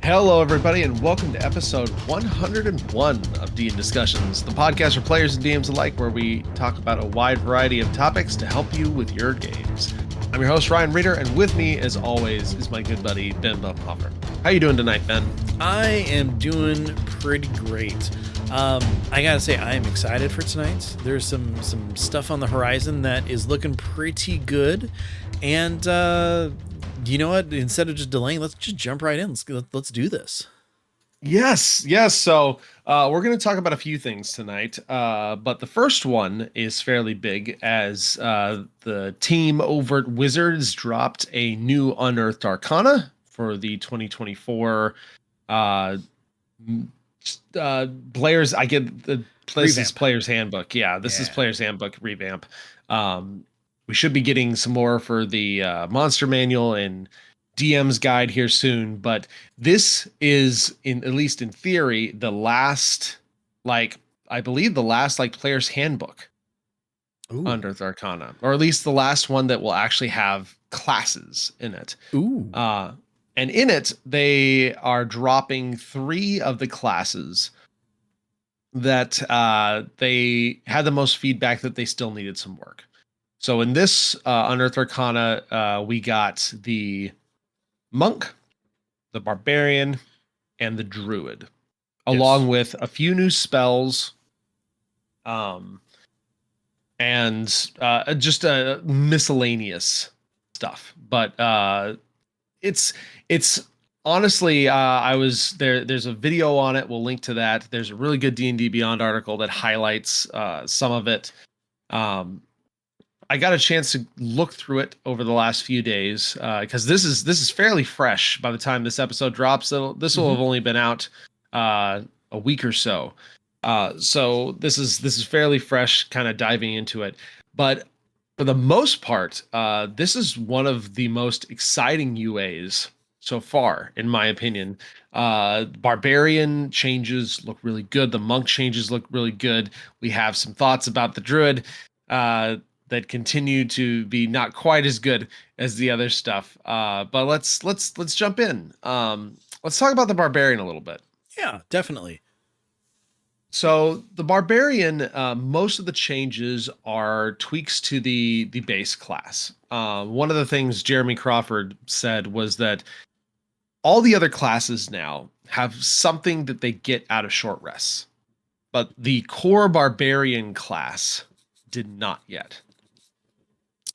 Hello, everybody, and welcome to episode 101 of D&D Discussions, the podcast for players and DMs alike, where we talk about a wide variety of topics to help you with your games. I'm your host, Ryan Reeder, and with me, as always, is my good buddy, Ben Bumhofer. How you doing tonight, Ben? I am doing pretty great. I gotta say, I am excited for tonight. There's some stuff on the horizon that is looking pretty good, and you know what? Instead of just delaying, let's just jump right in. Let's do this. Yes. So we're going to talk about a few things tonight, but the first one is fairly big as the team over at Wizards dropped a new Unearthed Arcana for the 2024 players. I get the this is Player's Handbook. Yeah, this is Player's Handbook revamp. We should be getting some more for the Monster Manual and DM's Guide here soon, but this is, at least in theory, the last, I believe the last Player's Handbook under Arcana, or at least the last one that will actually have classes in it. And in it, they are dropping 3 of the classes that they had the most feedback that they still needed some work. So in this Unearthed Arcana, we got the Monk, the Barbarian, and the Druid, along with a few new spells, and just miscellaneous stuff. But it's honestly, I was there. There's a video on it. We'll link to that. There's a really good D&D Beyond article that highlights some of it. I got a chance to look through it over the last few days because this is fairly fresh. By the time this episode drops, this will have only been out a week or so. So this is fairly fresh, kind of diving into it. But for the most part, this is one of the most exciting UAs so far, in my opinion. Barbarian changes look really good. The Monk changes look really good. We have some thoughts about the Druid that continue to be not quite as good as the other stuff. But let's jump in. Let's talk about the Barbarian a little bit. Yeah, definitely. So the Barbarian, most of the changes are tweaks to the base class. One of the things Jeremy Crawford said was that all the other classes now have something that they get out of short rests, but the core Barbarian class did not yet.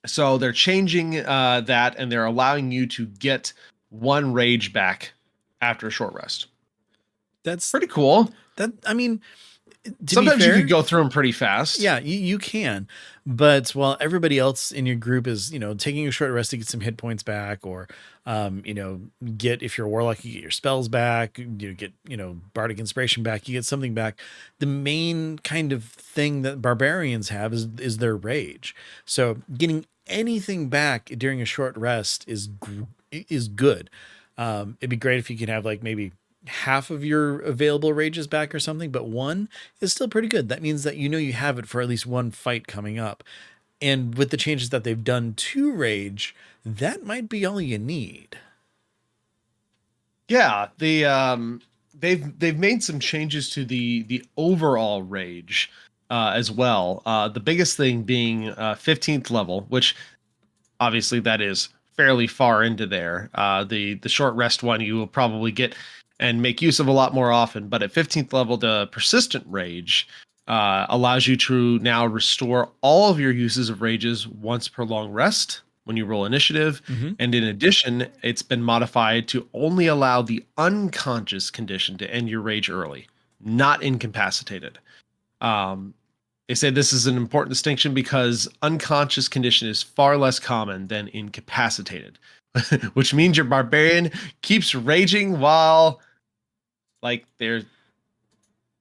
So they're changing that, and they're allowing you to get 1 rage back after a short rest. That's pretty cool. Sometimes you could go through them pretty fast. Yeah, you can. But while everybody else in your group is, taking a short rest to get some hit points back, or, if you're a warlock, you get your spells back, you get, bardic inspiration back, you get something back. The main kind of thing that barbarians have is their rage. So getting anything back during a short rest is good. It'd be great if you could have maybe half of your available rages back or something, but 1 is still pretty good. That means that you have it for at least 1 fight coming up. And with the changes that they've done to rage, that might be all you need. Yeah, they've made some changes to the overall rage as well. The biggest thing being 15th level, which obviously that is fairly far into there. The short rest one you will probably get and make use of a lot more often, but at 15th level, the persistent rage allows you to now restore all of your uses of rages once per long rest when you roll initiative. And in addition, it's been modified to only allow the unconscious condition to end your rage early, not incapacitated. They say this is an important distinction because unconscious condition is far less common than incapacitated, which means your barbarian keeps raging while they're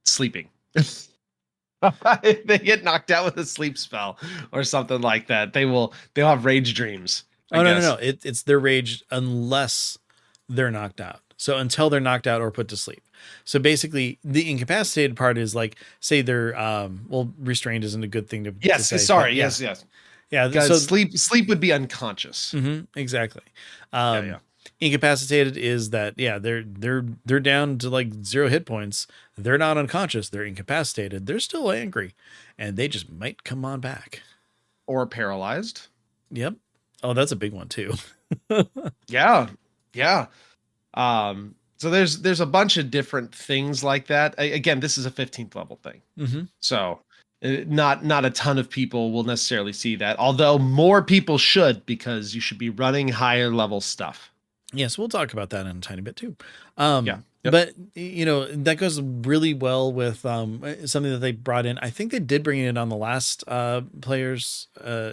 sleeping. They get knocked out with a sleep spell or something like that. They'll have rage dreams. No. It's their rage unless they're knocked out. So until they're knocked out or put to sleep. So basically the incapacitated part is say they're, restrained isn't a good thing to say. Sorry. Yes. Yeah. So sleep would be unconscious. Exactly. Incapacitated is that, yeah, they're down to like 0 hit points. They're not unconscious. They're incapacitated. They're still angry, and they just might come on back. Or paralyzed. Yep. Oh, that's a big one too. Yeah. Yeah. So there's a bunch of different things like that. Again, this is a 15th level thing. Mm-hmm. So not a ton of people will necessarily see that, although more people should, because you should be running higher level stuff. Yes, we'll talk about that in a tiny bit too. Yeah. Yep. But that goes really well with something that they brought in. I think they did bring it in on the last player's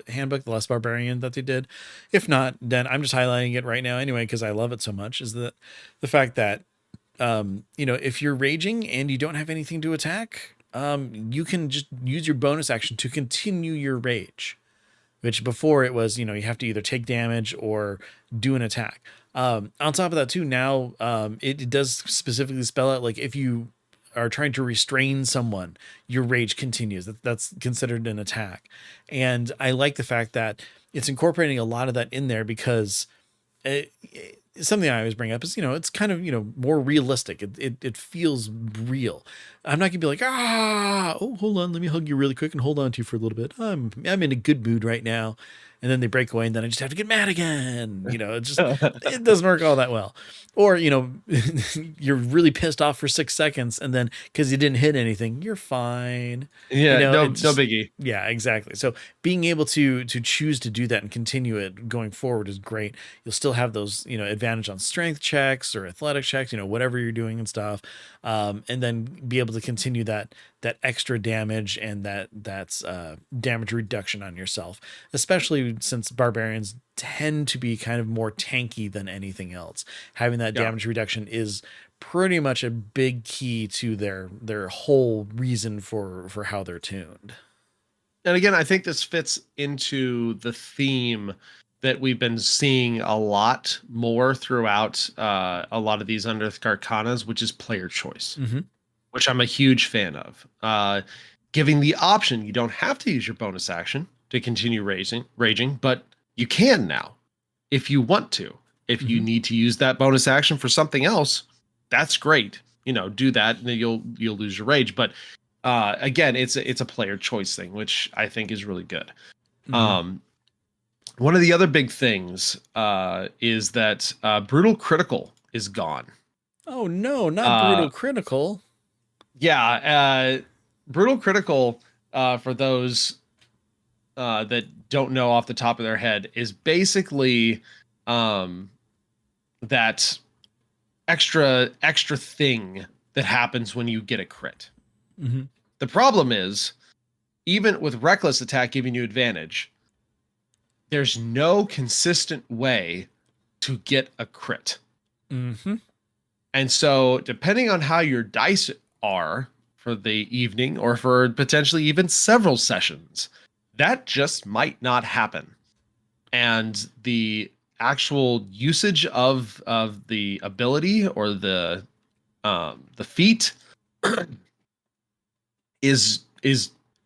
handbook, the last barbarian that they did. If not, then I'm just highlighting it right now anyway because I love it so much. Is that the fact that if you're raging and you don't have anything to attack, you can just use your bonus action to continue your rage. Which before it was, you have to either take damage or do an attack. On top of that too, now it does specifically spell out like if you are trying to restrain someone, your rage continues. That's considered an attack. And I like the fact that it's incorporating a lot of that in there because something I always bring up is, it's kind of, more realistic. It feels real. I'm not gonna be like, oh, hold on, let me hug you really quick and hold on to you for a little bit. I'm in a good mood right now. And then they break away and then I just have to get mad again. It doesn't work all that well. Or, you're really pissed off for 6 seconds and then because you didn't hit anything, you're fine. Yeah, no biggie. Yeah, exactly. So being able to choose to do that and continue it going forward is great. You'll still have those, advantage on strength checks or athletic checks, whatever you're doing and stuff. And then be able to continue that extra damage and that's damage reduction on yourself, especially since barbarians tend to be kind of more tanky than anything else. Having that damage reduction is pretty much a big key to their whole reason for how they're tuned. And again, I think this fits into the theme that we've been seeing a lot more throughout a lot of these Unearthed Arcanas, which is player choice, which I'm a huge fan of. Giving the option, you don't have to use your bonus action to continue raging, but you can now if you want to. If you need to use that bonus action for something else, that's great. Do that, and then you'll lose your rage. But again, it's a player choice thing, which I think is really good. One of the other big things is that brutal critical is gone. Oh no, not brutal critical. Yeah, brutal critical, for those that don't know off the top of their head, is basically that extra thing that happens when you get a crit. The problem is, even with reckless attack giving you advantage, there's no consistent way to get a crit. And so depending on how your dice are for the evening or for potentially even several sessions, that just might not happen. And the actual usage of the ability or the feat is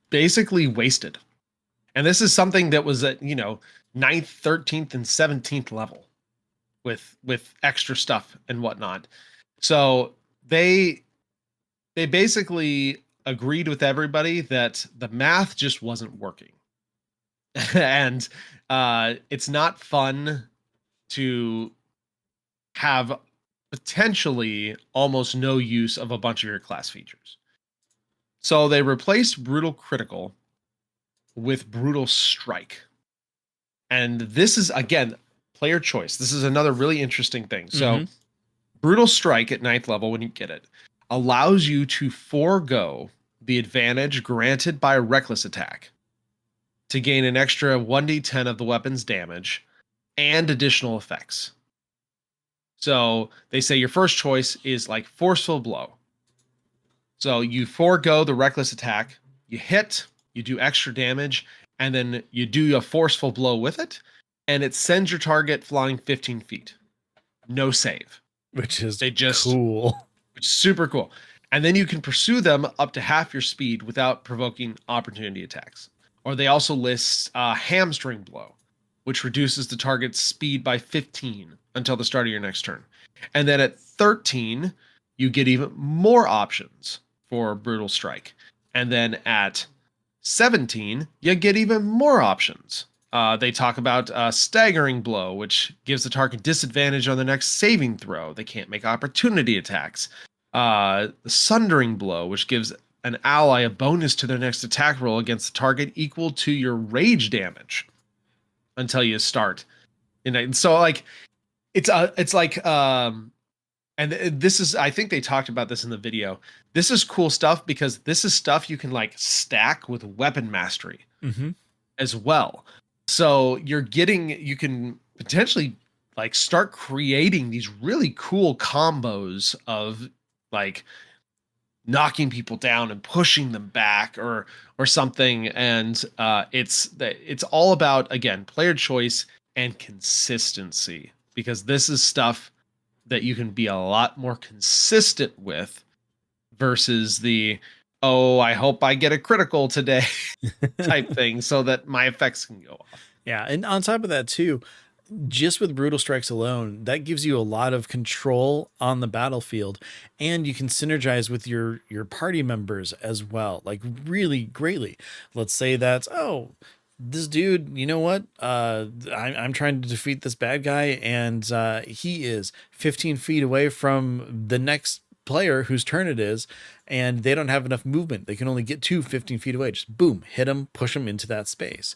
basically wasted. And this is something that was at 9th, 13th, and 17th level with extra stuff and whatnot. So they basically agreed with everybody that the math just wasn't working. And it's not fun to have potentially almost no use of a bunch of your class features. So they replaced brutal critical with brutal strike. And this is, again, player choice. This is another really interesting thing. So brutal strike at 9th level, when you get it, allows you to forego the advantage granted by a reckless attack to gain an extra 1d10 of the weapon's damage and additional effects. So they say your first choice is like forceful blow. So you forego the reckless attack, you hit, you do extra damage, and then you do a forceful blow with it, and it sends your target flying 15 feet. No save. Which is cool. Which is super cool. And then you can pursue them up to half your speed without provoking opportunity attacks. Or they also list hamstring blow. which reduces the target's speed by 15 until the start of your next turn. And then at 13, you get even more options for Brutal Strike. And then at 17, you get even more options. They talk about Staggering Blow, which gives the target disadvantage on the next saving throw. They can't make opportunity attacks. Sundering Blow, which gives an ally a bonus to their next attack roll against the target equal to your rage damage until you start. And so like it's like and this is, I think they talked about this in the video. This is cool stuff because this is stuff you can like stack with weapon mastery as well. So you can potentially like start creating these really cool combos of like knocking people down and pushing them back or something. And it's all about, again, player choice and consistency, because this is stuff that you can be a lot more consistent with versus the, oh, I hope I get a critical today type thing so that my effects can go off. Yeah. And on top of that too, just with brutal strikes alone, that gives you a lot of control on the battlefield, and you can synergize with your party members as well, like really greatly. Let's say that's, oh, this dude, you know what? I'm trying to defeat this bad guy, and he is 15 feet away from the next player whose turn it is, and they don't have enough movement. They can only get to 15 feet away. Just boom, hit him, push him into that space.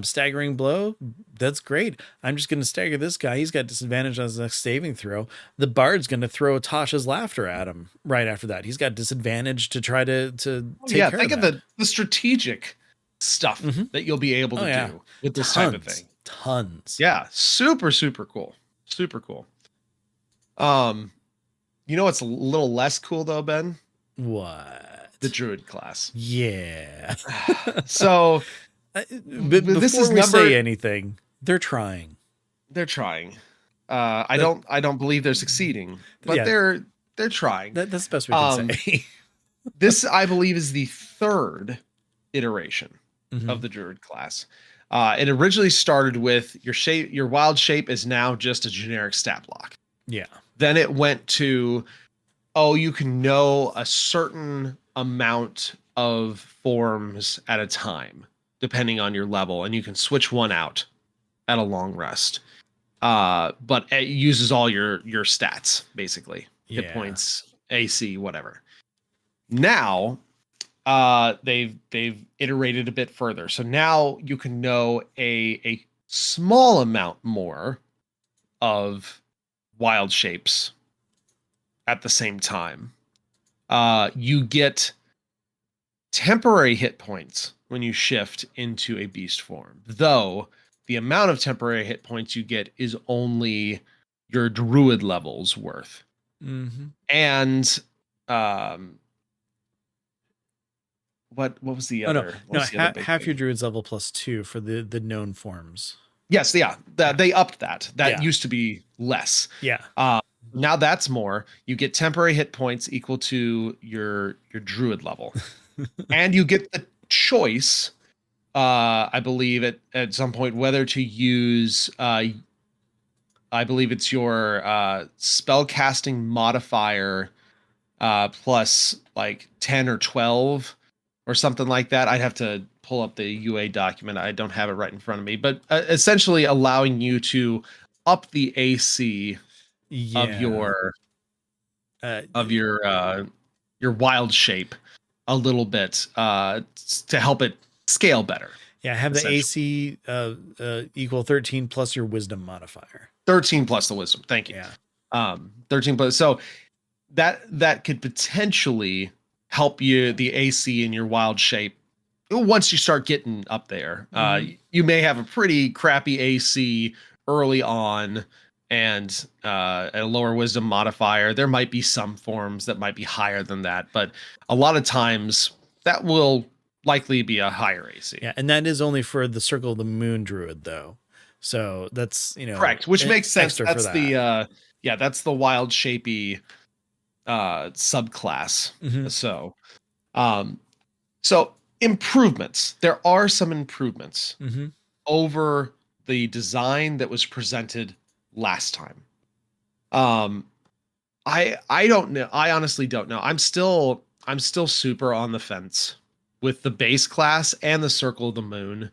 Staggering Blow, that's great. I'm just going to stagger this guy. He's got disadvantage on his next saving throw. The bard's going to throw Tasha's Laughter at him right after that. He's got disadvantage to try to take care think of of the strategic stuff that you'll be able to do with this type of thing. Tons. Yeah, super cool. Super cool. You know what's a little less cool though, Ben? What? The Druid class. Yeah. So but before we say anything, they're trying. They're trying. I don't believe they're succeeding, but they're trying. That's the best we can say. This, I believe, is the third iteration of the Druid class. It originally started with your wild shape is now just a generic stat block. Yeah. Then it went to, you can know a certain amount of forms at a time, depending on your level, and you can switch one out at a long rest. But it uses all your stats, basically. Hit points, AC, whatever. Now, they've iterated a bit further. So now you can know a small amount more of wild shapes at the same time. You get temporary hit points when you shift into a beast form, though the amount of temporary hit points you get is only your druid level's worth. And what was the other? Half your druid's level +2 for the known forms. Yes, they upped that. That used to be less. Yeah. Now that's more. You get temporary hit points equal to your druid level. And you get the choice, I believe at some point, whether to use I believe it's your spell casting modifier plus like 10 or 12 or something like that. I'd have to pull up the UA document. I don't have it right in front of me, but essentially allowing you to up the AC of your wild shape a little bit to help it scale better. Yeah, have the AC equal 13 plus your wisdom modifier. 13 plus the wisdom. Thank you. Yeah. 13 plus. So that could potentially help you the AC in your wild shape once you start getting up there. You may have a pretty crappy AC early on and a lower wisdom modifier. There might be some forms that might be higher than that, but a lot of times that will likely be a higher AC. Yeah, and that is only for the Circle of the Moon Druid, though. So that's, correct, which makes sense. That's that's the wild shapey subclass. So improvements. There are some improvements over the design that was presented last time. Um, I don't know. I honestly don't know. I'm still super on the fence with the base class and the Circle of the Moon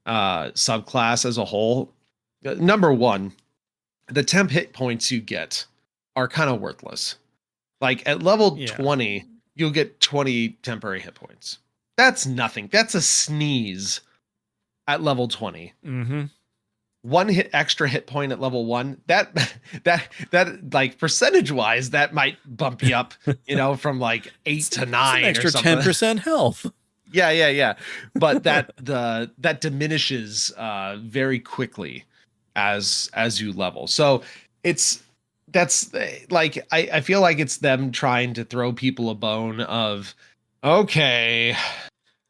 subclass as a whole. Number one, the temp hit points you get are kind of worthless. Like at level Yeah. 20, you'll get 20 temporary hit points. That's nothing. That's a sneeze at level 20. Mm-hmm. One extra hit point at level 1, that like percentage wise, that might bump you up, from like 8 to 9 It's an extra or something. 10% health. Yeah. But that diminishes very quickly as you level. So that's like I feel like it's them trying to throw people a bone of, okay,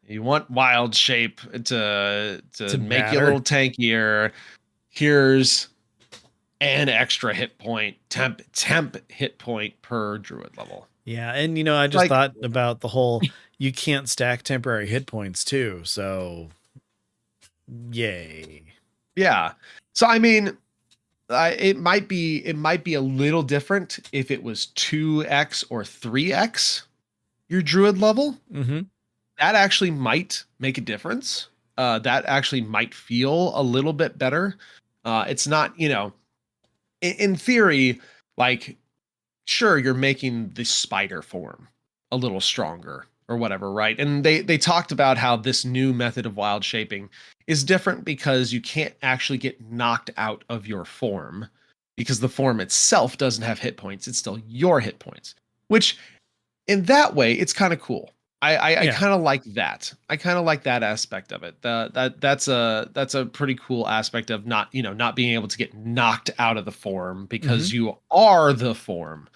you want wild shape to make you a matter. little tankier. Here's an extra hit point, temp hit point per druid level. Yeah, and I just Like, thought about the whole you can't stack temporary hit points too. So, yay. yeah. So I mean, it might be a little different if it was 2x or 3x your druid level. Mm-hmm. That actually might make a difference. That actually might feel a little bit better. It's not, in theory, like, sure, you're making the spider form a little stronger or whatever, right? And they talked about how this new method of wild shaping is different because you can't actually get knocked out of your form because the form itself doesn't have hit points. It's still your hit points, which in that way, it's kind of cool. I kind of like that. I kind of like that aspect of it. That's a pretty cool aspect of not being able to get knocked out of the form because you are the form.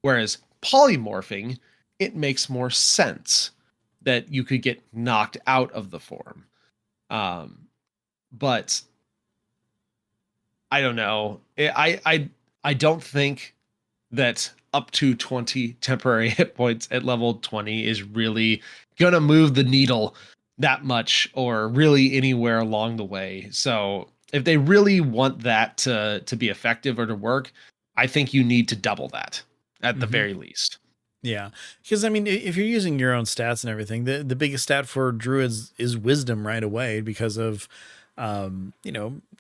Whereas polymorphing, it makes more sense that you could get knocked out of the form. But I don't know. I don't think that up to 20 temporary hit points at level 20 is really gonna move the needle that much or really anywhere along the way. So if they really want that to be effective or to work, I think you need to double that at the very least. Yeah, because I mean, if you're using your own stats and everything, the biggest stat for druids is wisdom right away because of,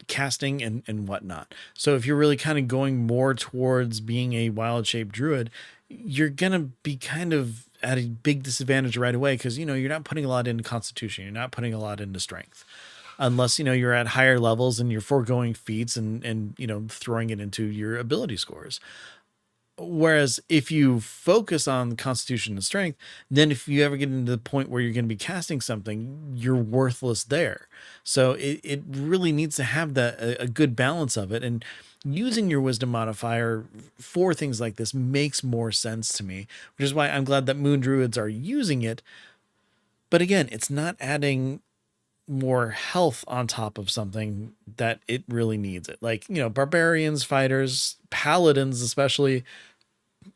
casting and whatnot. So if you're really kind of going more towards being a wild shape druid, you're gonna be kind of at a big disadvantage right away because you're not putting a lot into constitution, you're not putting a lot into strength, unless you're at higher levels and you're foregoing feats and throwing it into your ability scores. Whereas if you focus on constitution and strength, then if you ever get into the point where you're going to be casting something, you're worthless there. So it really needs to have a good balance of it. And using your wisdom modifier for things like this makes more sense to me, which is why I'm glad that moon druids are using it. But again, it's not adding more health on top of something that it really needs it. Like, barbarians, fighters, paladins, especially,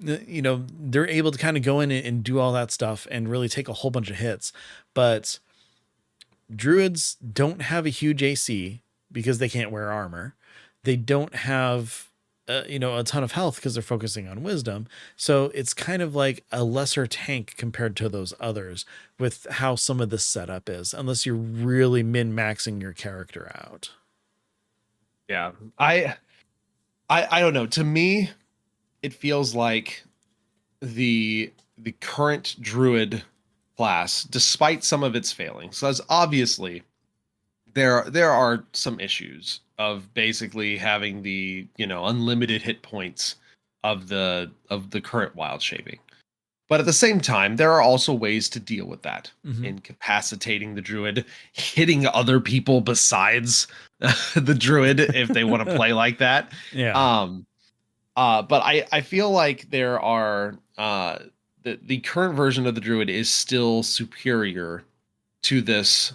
they're able to kind of go in and do all that stuff and really take a whole bunch of hits. But druids don't have a huge AC because they can't wear armor. They don't have, a ton of health because they're focusing on wisdom. So it's kind of like a lesser tank compared to those others with how some of this setup is, unless you're really min-maxing your character out. Yeah. I don't know. To me, it feels like the current druid class, despite some of its failings, as obviously there are some issues of basically having the unlimited hit points of the current wild shaping. But at the same time, there are also ways to deal with that. Incapacitating the druid, hitting other people besides the druid if they want to play like that. Yeah. But I feel like there are the current version of the druid is still superior to this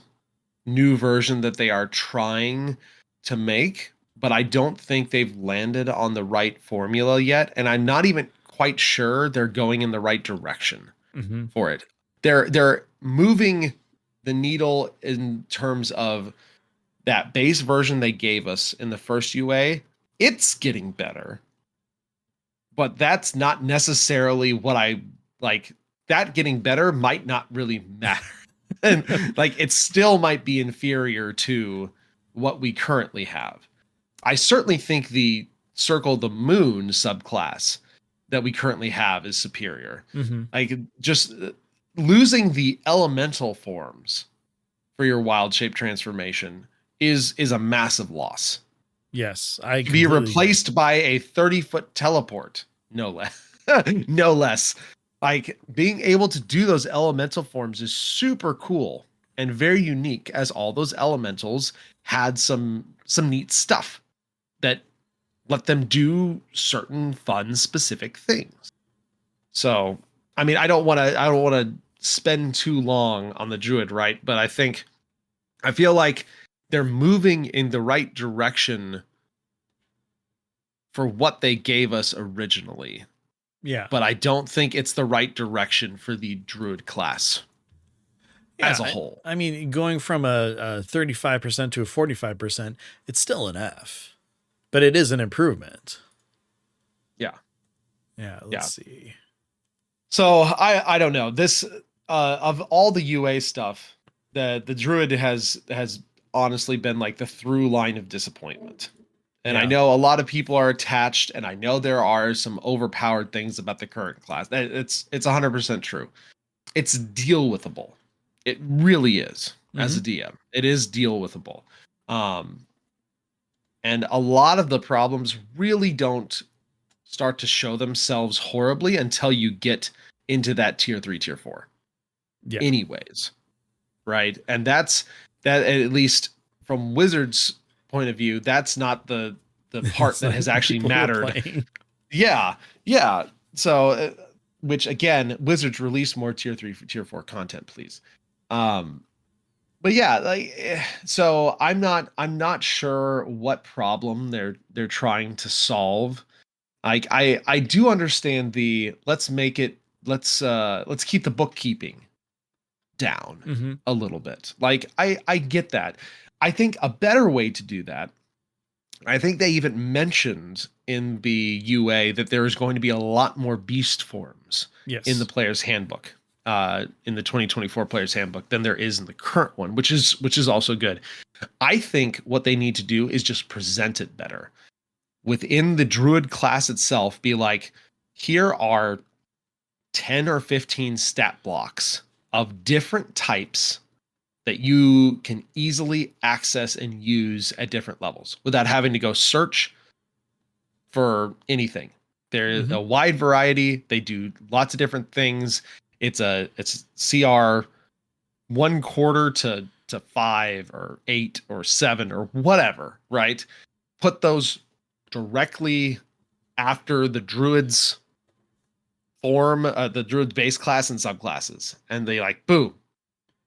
new version that they are trying to make, but I don't think they've landed on the right formula yet, and I'm not even quite sure they're going in the right direction for it. They're moving the needle in terms of that base version they gave us in the first UA, it's getting better. But that's not necessarily what I like. That getting better might not really matter. And like it still might be inferior to what we currently have. I certainly think the Circle the Moon subclass that we currently have is superior. Mm-hmm. Like just losing the elemental forms for your wild shape transformation is a massive loss. Yes, I To be completely replaced by a 30-foot teleport, no less. No less. Like being able to do those elemental forms is super cool and very unique, as all those elementals had some neat stuff that let them do certain fun specific things. So, I mean, I don't want to spend too long on the druid, right? But I feel like they're moving in the right direction for what they gave us originally. Yeah. But I don't think it's the right direction for the druid class as a whole. I mean, going from a 35% to a 45%, it's still an F, but it is an improvement. Yeah. Yeah. Let's see. So I don't know. This of all the UA stuff, the druid has honestly been like the through line of disappointment. And I know a lot of people are attached, and I know there are some overpowered things about the current class. It's 100% true. It's deal withable. It really is. As a DM, it is deal withable. And a lot of the problems really don't start to show themselves horribly until you get into that tier 3, tier 4. Yeah. Anyways, right? And that's that, at least from Wizards' point of view, that's not the part that has actually mattered. Yeah. So which again, Wizards release more tier 3 tier 4 content, please. But yeah, like so I'm not sure what problem they're trying to solve. Like I do understand the let's keep the bookkeeping down a little bit. Like I get that. I think a better way to do that, I think they even mentioned in the UA that there is going to be a lot more beast forms in the player's handbook, in the 2024 player's handbook than there is in the current one, which is also good. I think what they need to do is just present it better within the druid class itself. Be like, here are 10 or 15 stat blocks of different types that you can easily access and use at different levels without having to go search for anything. There's a wide variety. They do lots of different things. It's CR 1/4 to 5 or 8 or 7 or whatever, right? Put those directly after the druid's form, the druid's base class and subclasses, and they like, boom,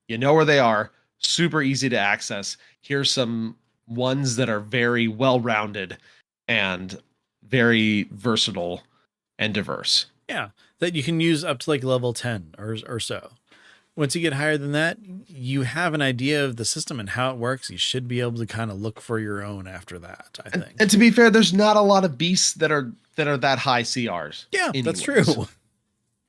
you know where they are, super easy to access. Here's some ones that are very well-rounded and very versatile and diverse. Yeah, that you can use up to like level 10 or so. Once you get higher than that, you have an idea of the system and how it works. You should be able to kind of look for your own after that, I think. And to be fair, there's not a lot of beasts that are that high CRs. Yeah, anyways. That's true.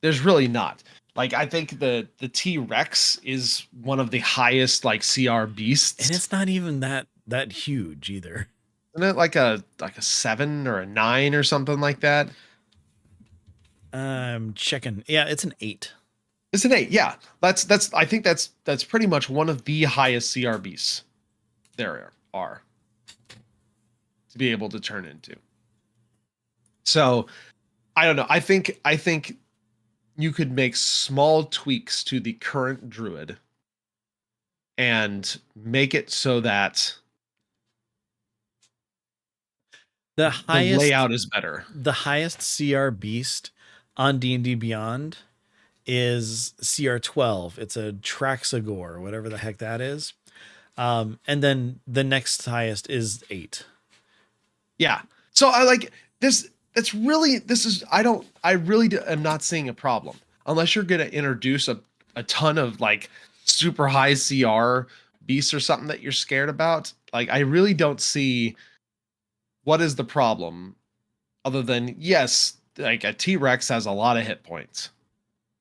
There's really not. Like I think the T-Rex is one of the highest like CR beasts, and it's not even that huge either. Isn't it like a 7 or a 9 or something like that? I'm checking. Yeah, it's an 8. It's an 8. Yeah, that's. I think that's pretty much one of the highest CR beasts there are to be able to turn into. So I don't know. I think you could make small tweaks to the current druid and make it so that the layout is better. The highest CR beast on D&D Beyond is CR 12. It's a Traxagore, whatever the heck that is. And then the next highest is 8. Yeah. So I like this. That's really, I really am not seeing a problem unless you're going to introduce a ton of like super high CR beasts or something that you're scared about, like I really don't see what is the problem other than, yes, like a T-Rex has a lot of hit points.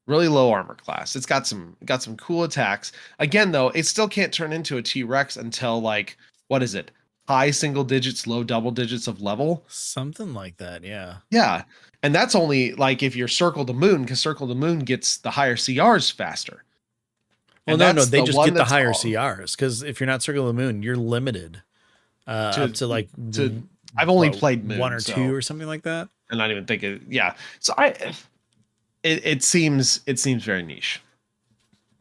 Really low armor class. It's got some cool attacks. Again, though, it still can't turn into a T-Rex until like, what is it? High single digits, low double digits of level. Something like that, yeah. Yeah. And that's only like if you're Circle the Moon, because Circle the Moon gets the higher CRs faster. Well, And no, that's they the just one get the that's higher all CRs because if you're not Circle of the Moon, you're limited up to to like I've only what, played one Moon, or two so or something like that. and not even think it, yeah. So it seems very niche.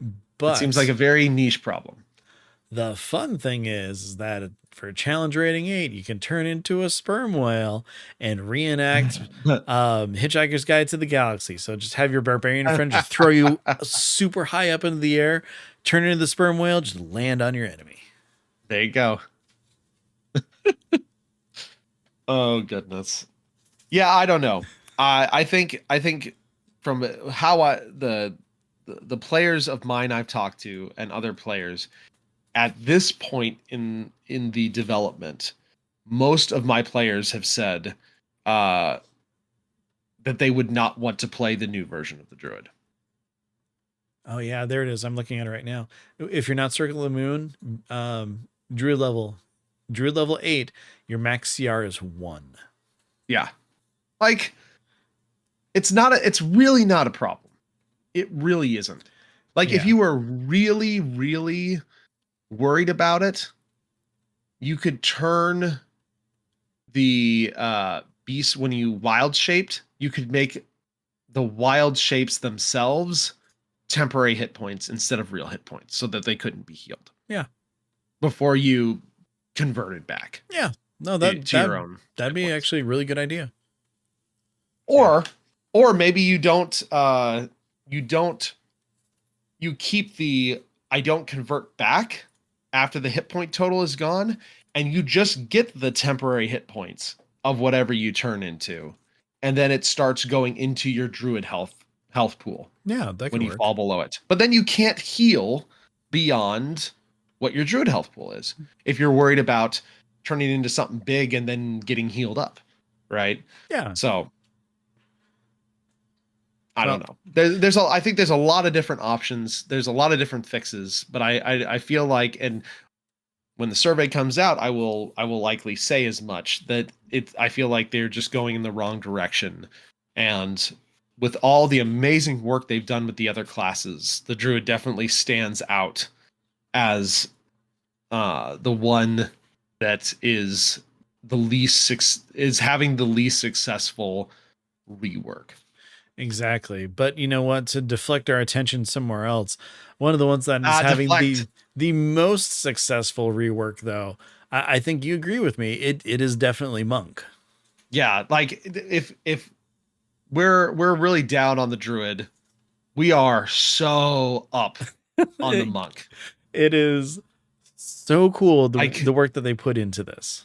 It seems like But a very niche problem. the fun thing is that for a challenge rating 8, you can turn into a sperm whale and reenact Hitchhiker's Guide to the Galaxy. So just have your barbarian friend just throw you super high up into the air, turn into the sperm whale, just land on your enemy. There you go. Oh goodness. Yeah, I don't know. I think from how the players of mine I've talked to and other players at this point in the development, most of my players have said uh, that they would not want to play the new version of the Druid. Oh yeah, there it is. I'm looking at it right now. If you're not Circle of the Moon, Druid level 8, your max CR is 1. Yeah, like it's really not a problem. It really isn't. Like if Yeah. you were really, really worried about it, you could turn the beast when you wild shaped, you could make the wild shapes themselves temporary hit points instead of real hit points so that they couldn't be healed. Yeah. Before you converted back. Yeah. No, To your own that'd be points. actually a really good idea. Or maybe you don't you keep the I don't convert back after the hit point total is gone, and you just get the temporary hit points of whatever you turn into, and then it starts going into your druid health pool Yeah, that when could you work. fall below it. But then you can't heal beyond what your druid health pool is if you're worried about turning into something big and then getting healed up, right? Yeah. So I Well, don't know. I think there's a lot of different options. There's a lot of different fixes, but I feel like, and when the survey comes out, I will likely say as much that I feel like they're just going in the wrong direction. And with all the amazing work they've done with the other classes, the druid definitely stands out as the one that is is having the least successful rework. exactly. But you know what? To deflect our attention somewhere else, one of the ones that is having Deflect. the most successful rework, though, I think you agree with me. It is definitely Monk. Yeah, like if we're really down on the druid, we are so up on the it, monk. it is so cool Like the work that they put into this.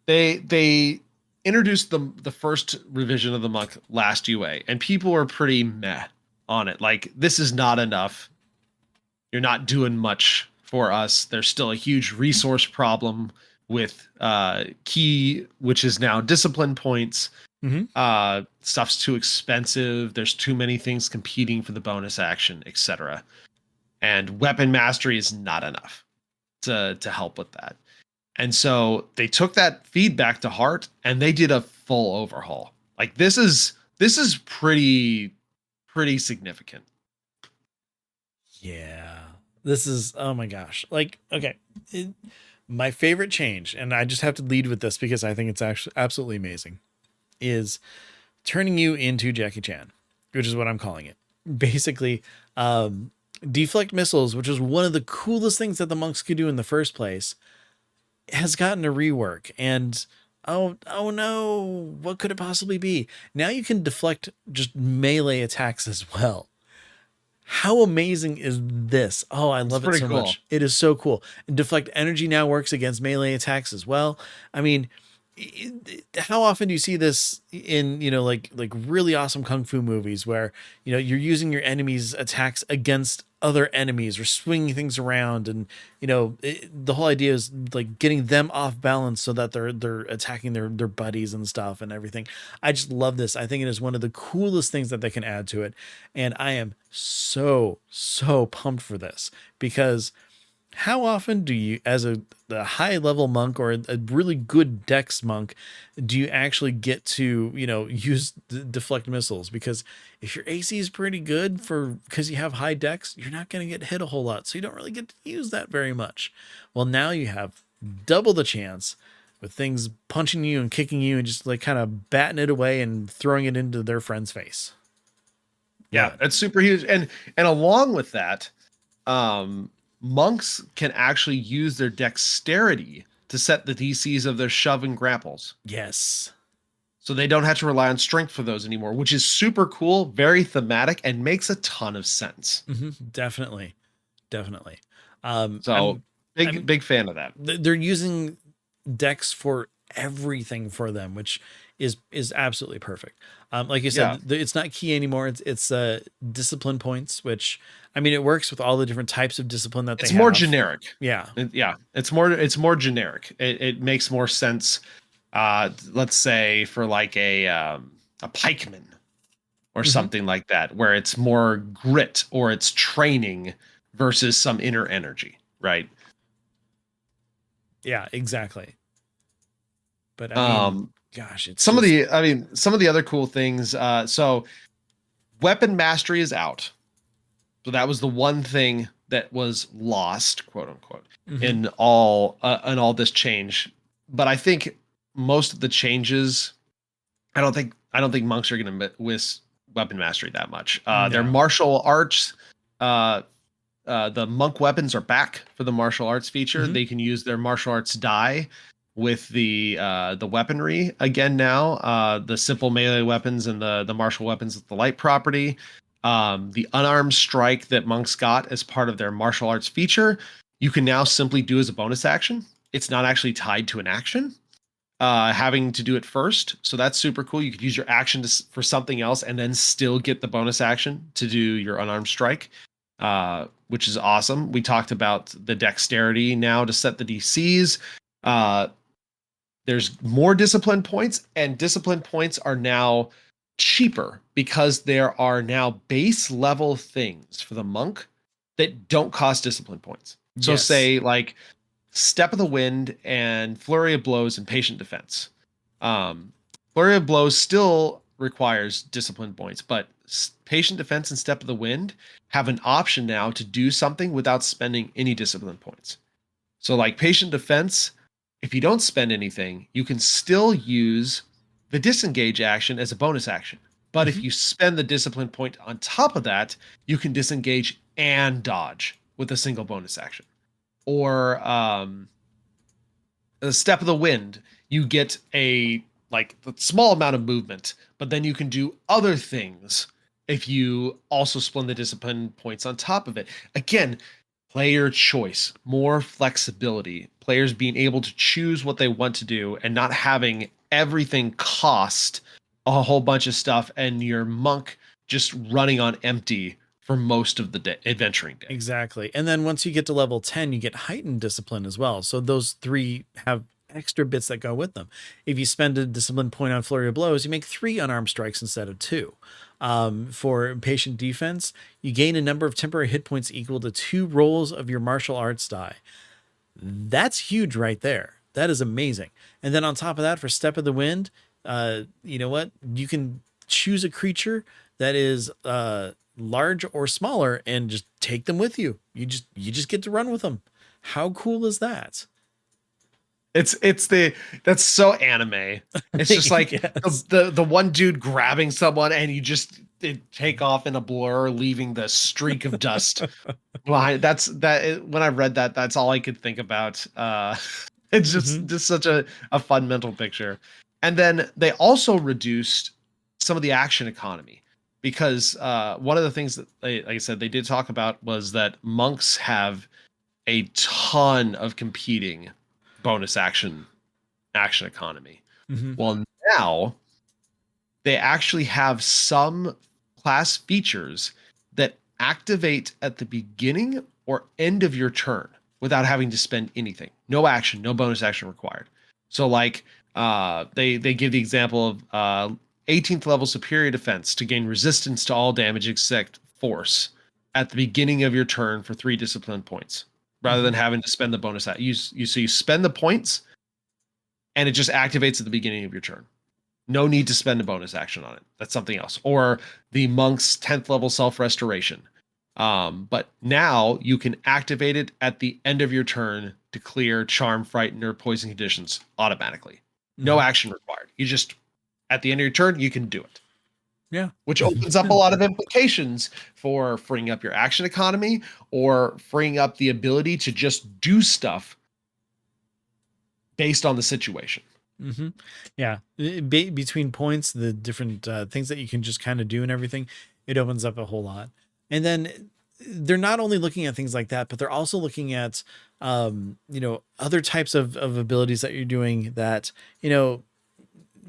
they introduced the first revision of the monk last UA, and people were pretty meh on it. Like, this is not enough. You're not doing much for us. There's still a huge resource problem with key, which is now discipline points. Mm-hmm. Stuff's too expensive. There's too many things competing for the bonus action, etc. And weapon mastery is not enough to help with that. And so they took that feedback to heart and they did a full overhaul. Like, this is pretty significant. Yeah. This is, oh my gosh. Like, okay. My favorite change, and I just have to lead with this because I think it's actually absolutely amazing, is turning you into Jackie Chan, which is what I'm calling it. Basically, deflect missiles, which is one of the coolest things that the monks could do in the first place, has gotten a rework. And oh no, what could it possibly be? Now you can deflect just melee attacks as well. How amazing is this? Oh, I love it so cool. much. It is so cool. And deflect energy now works against melee attacks as well. I mean, how often do you see this in, like really awesome kung fu movies where, you're using your enemy's attacks against other enemies or swinging things around, and the whole idea is like getting them off balance so that they're attacking their buddies and stuff and everything. I just love this. I think it is one of the coolest things that they can add to it, and I am so pumped for this, because how often do you, as a high level monk or a really good dex monk, do you actually get to, use deflect missiles? Because if your AC is pretty good because you have high dex, you're not going to get hit a whole lot. So you don't really get to use that very much. Well, now you have double the chance with things punching you and kicking you and just like kind of batting it away and throwing it into their friend's face. Yeah, it's super huge. And along with that, monks can actually use their dexterity to set the DCs of their shove and grapples. Yes. So they don't have to rely on strength for those anymore, which is super cool, very thematic, and makes a ton of sense. Definitely. So big fan of that. They're using Dex for everything for them, which is absolutely perfect. Like you said, it's not key anymore. It's discipline points, which, I mean, it works with all the different types of discipline that it's more generic. Yeah. It's more generic. It makes more sense. Let's say for like a pikeman or something like that, where it's more grit or it's training versus some inner energy, right? Yeah, exactly. But I mean, gosh, it's some of the other cool things. So weapon mastery is out. So that was the one thing that was lost, quote unquote, in all this change. But I think most of the changes, I don't think monks are going to miss weapon mastery that much. Their martial arts, the monk weapons are back for the martial arts feature. They can use their martial arts die with the weaponry again now. The simple melee weapons and the martial weapons with the light property. The unarmed strike that monks got as part of their martial arts feature, you can now simply do as a bonus action. It's not actually tied to an action, having to do it first. So that's super cool. You could use your action for something else and then still get the bonus action to do your unarmed strike, which is awesome. We talked about the dexterity now to set the DCs. There's more discipline points, and discipline points are now cheaper because there are now base level things for the monk that don't cost discipline points. So say like Step of the Wind and Flurry of Blows and Patient Defense. Flurry of Blows still requires discipline points, but Patient Defense and Step of the Wind have an option now to do something without spending any discipline points. So like Patient Defense, if you don't spend anything, you can still use the disengage action as a bonus action. But if you spend the discipline point on top of that, you can disengage and dodge with a single bonus action. Or the Step of the Wind, you get a small amount of movement, but then you can do other things if you also spend the discipline points on top of it. Again, player choice, more flexibility, players being able to choose what they want to do and not having everything cost a whole bunch of stuff and your monk just running on empty for most of the day, adventuring day. Exactly. And then once you get to level 10, you get heightened discipline as well. So those three have extra bits that go with them. If you spend a discipline point on Flurry of Blows, you make 3 unarmed strikes instead of 2. For patient defense, you gain a number of temporary hit points equal to 2 rolls of your martial arts die. That's huge right there. That is amazing. And then on top of that, for Step of the Wind, you know what? You can choose a creature that is large or smaller and just take them with you. You just get to run with them. How cool is that? That's so anime. It's just like Yes. the one dude grabbing someone and you just take off in a blur, leaving the streak of dust behind. When I read that, that's all I could think about. It's just such a fun mental picture. And then they also reduced some of the action economy because one of the things that like I said, they did talk about was that monks have a ton of competing bonus action economy. Well, now they actually have some class features that activate at the beginning or end of your turn without having to spend anything. No action, no bonus action required. So like they give the example of 18th level superior defense to gain resistance to all damage except force at the beginning of your turn for 3 discipline points, rather than having to spend the bonus. So you spend the points, and it just activates at the beginning of your turn. No need to spend a bonus action on it. That's something else. Or the monk's 10th level self restoration. But now you can activate it at the end of your turn to clear charm, frighten, or poison conditions automatically. No action required. You just, at the end of your turn, you can do it. Yeah. Which opens up a lot of implications for freeing up your action economy or freeing up the ability to just do stuff based on the situation. Yeah. Between points, the different things that you can just kind of do and everything, it opens up a whole lot. And then they're not only looking at things like that, but they're also looking at, other types of abilities that you're doing that,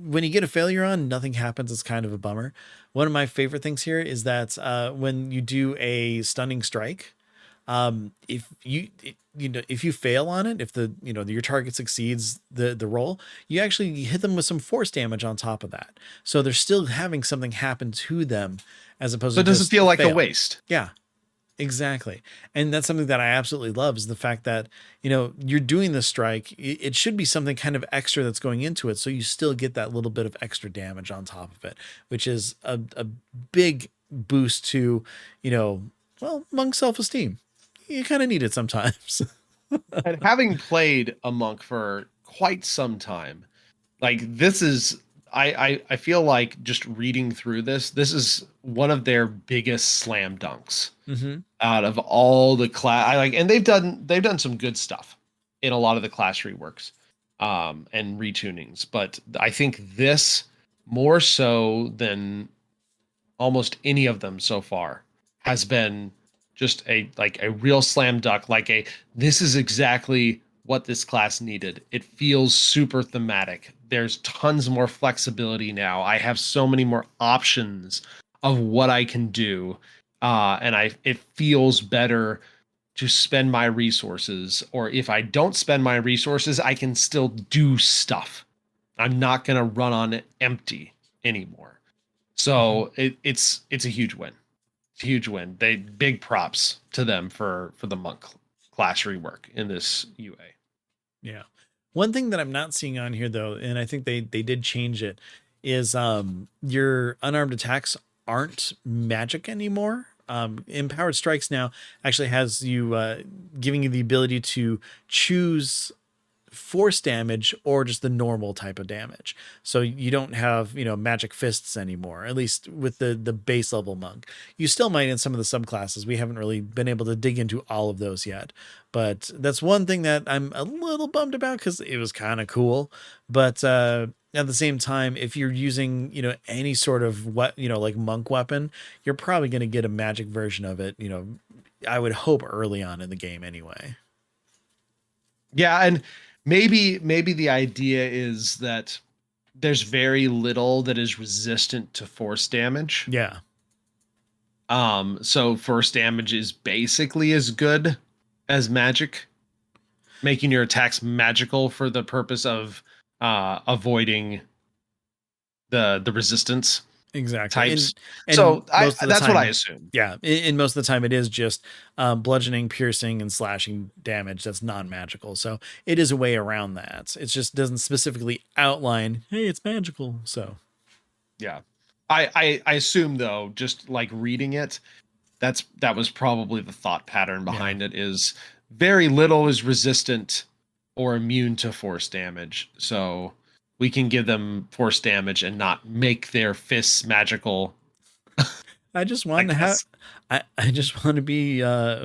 when you get a failure on, nothing happens. It's kind of a bummer. One of my favorite things here is that when you do a stunning strike, if you fail on it, if your target succeeds the roll, you actually hit them with some force damage on top of that. So they're still having something happen to them as opposed to it doesn't just feel like fail. a waste. Yeah. Exactly. And that's something that I absolutely love is the fact that, you're doing this strike. It should be something kind of extra that's going into it. So you still get that little bit of extra damage on top of it, which is a big boost to, monk self-esteem. You kind of need it sometimes. And having played a monk for quite some time, like this is, I feel like just reading through this is one of their biggest slam dunks out of all the class. And they've done some good stuff in a lot of the class reworks and retunings, but I think this more so than almost any of them so far has been just a real slam dunk, this is exactly what this class needed. It feels super thematic. There's tons more flexibility now. I have so many more options of what I can do. It feels better to spend my resources, or if I don't spend my resources, I can still do stuff. I'm not going to run on empty anymore. So it's a huge win. It's a huge win. Big props to them for the monk class rework in this UA. Yeah. One thing that I'm not seeing on here though, and I think they did change it, is your unarmed attacks aren't magic anymore. Empowered strikes now actually has you giving you the ability to choose force damage or just the normal type of damage. So you don't have, magic fists anymore, at least with the base level monk. You still might in some of the subclasses. We haven't really been able to dig into all of those yet, but that's one thing that I'm a little bummed about because it was kind of cool. But at the same time, if you're using, any sort of like monk weapon, you're probably going to get a magic version of it. I would hope early on in the game anyway. Yeah. And maybe the idea is that there's very little that is resistant to force damage. Yeah. So force damage is basically as good as magic, making your attacks magical for the purpose of avoiding the resistance Exactly. types. And So most of the that's time, what I assume. Yeah. And most of the time it is just bludgeoning, piercing, and slashing damage that's non-magical. So it is a way around that. It just doesn't specifically outline, hey, it's magical. So Yeah. I assume though, just like reading it, that was probably the thought pattern behind it is very little is resistant or immune to force damage. So we can give them force damage and not make their fists magical. I just want to have, I just want to be, oh,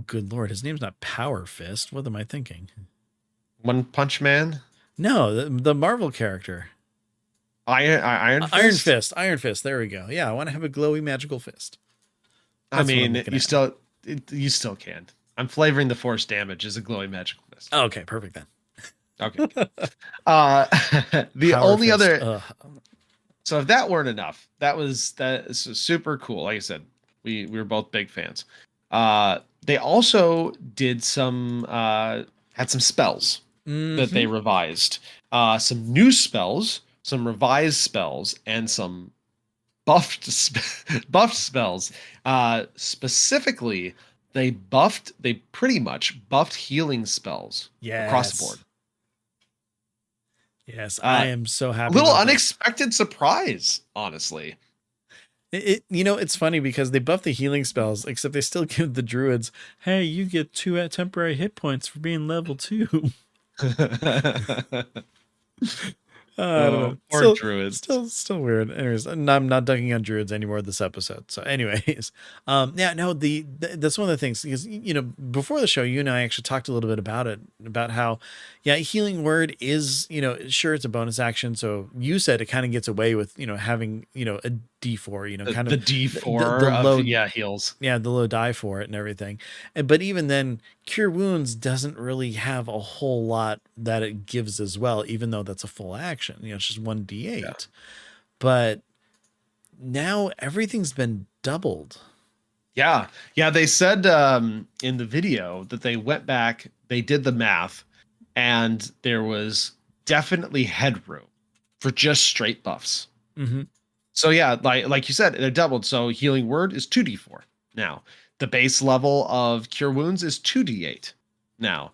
good Lord. His name's not Power Fist. What am I thinking? One Punch Man? No, the Marvel character. Iron Fist? Iron Fist. Iron Fist. There we go. Yeah, I want to have a glowy magical fist. I mean, you still can. I'm flavoring the force damage as a glowing magical fist. Oh, okay, perfect then. Okay. The Power only fist. other So if that weren't enough, that is super cool. Like I said, we were both big fans. They also did some had some spells that they Mm-hmm. revised. Some new spells, some revised spells, and some buffed spells. Specifically, they pretty much buffed healing spells across the board. Yes. Yes, I Uh, am so a happy little about that. unexpected surprise, honestly. It's funny because they buff the healing spells, except they still give the druids, hey, you get 2 temporary hit points for being level 2. I don't know. Oh, poor Still, druids. still weird. Anyways, and I'm not dunking on druids anymore this episode. So, anyways, yeah, no, that's one of the things because before the show, you and I actually talked a little bit about it, about how, yeah, healing word is sure it's a bonus action. So you said it kind of gets away with having a D4, kind The of D4 the of low, yeah heals. yeah, the low die for it and everything. But even then, Cure Wounds doesn't really have a whole lot that it gives as well, even though that's a full action. It's just 1d8. Yeah. But now everything's been doubled. Yeah. Yeah. They said in the video that they went back, they did the math, and there was definitely headroom for just straight buffs. Mm-hmm. So yeah, like you said, they're doubled. So healing word is 2d4 now. The base level of cure wounds is 2d8 now.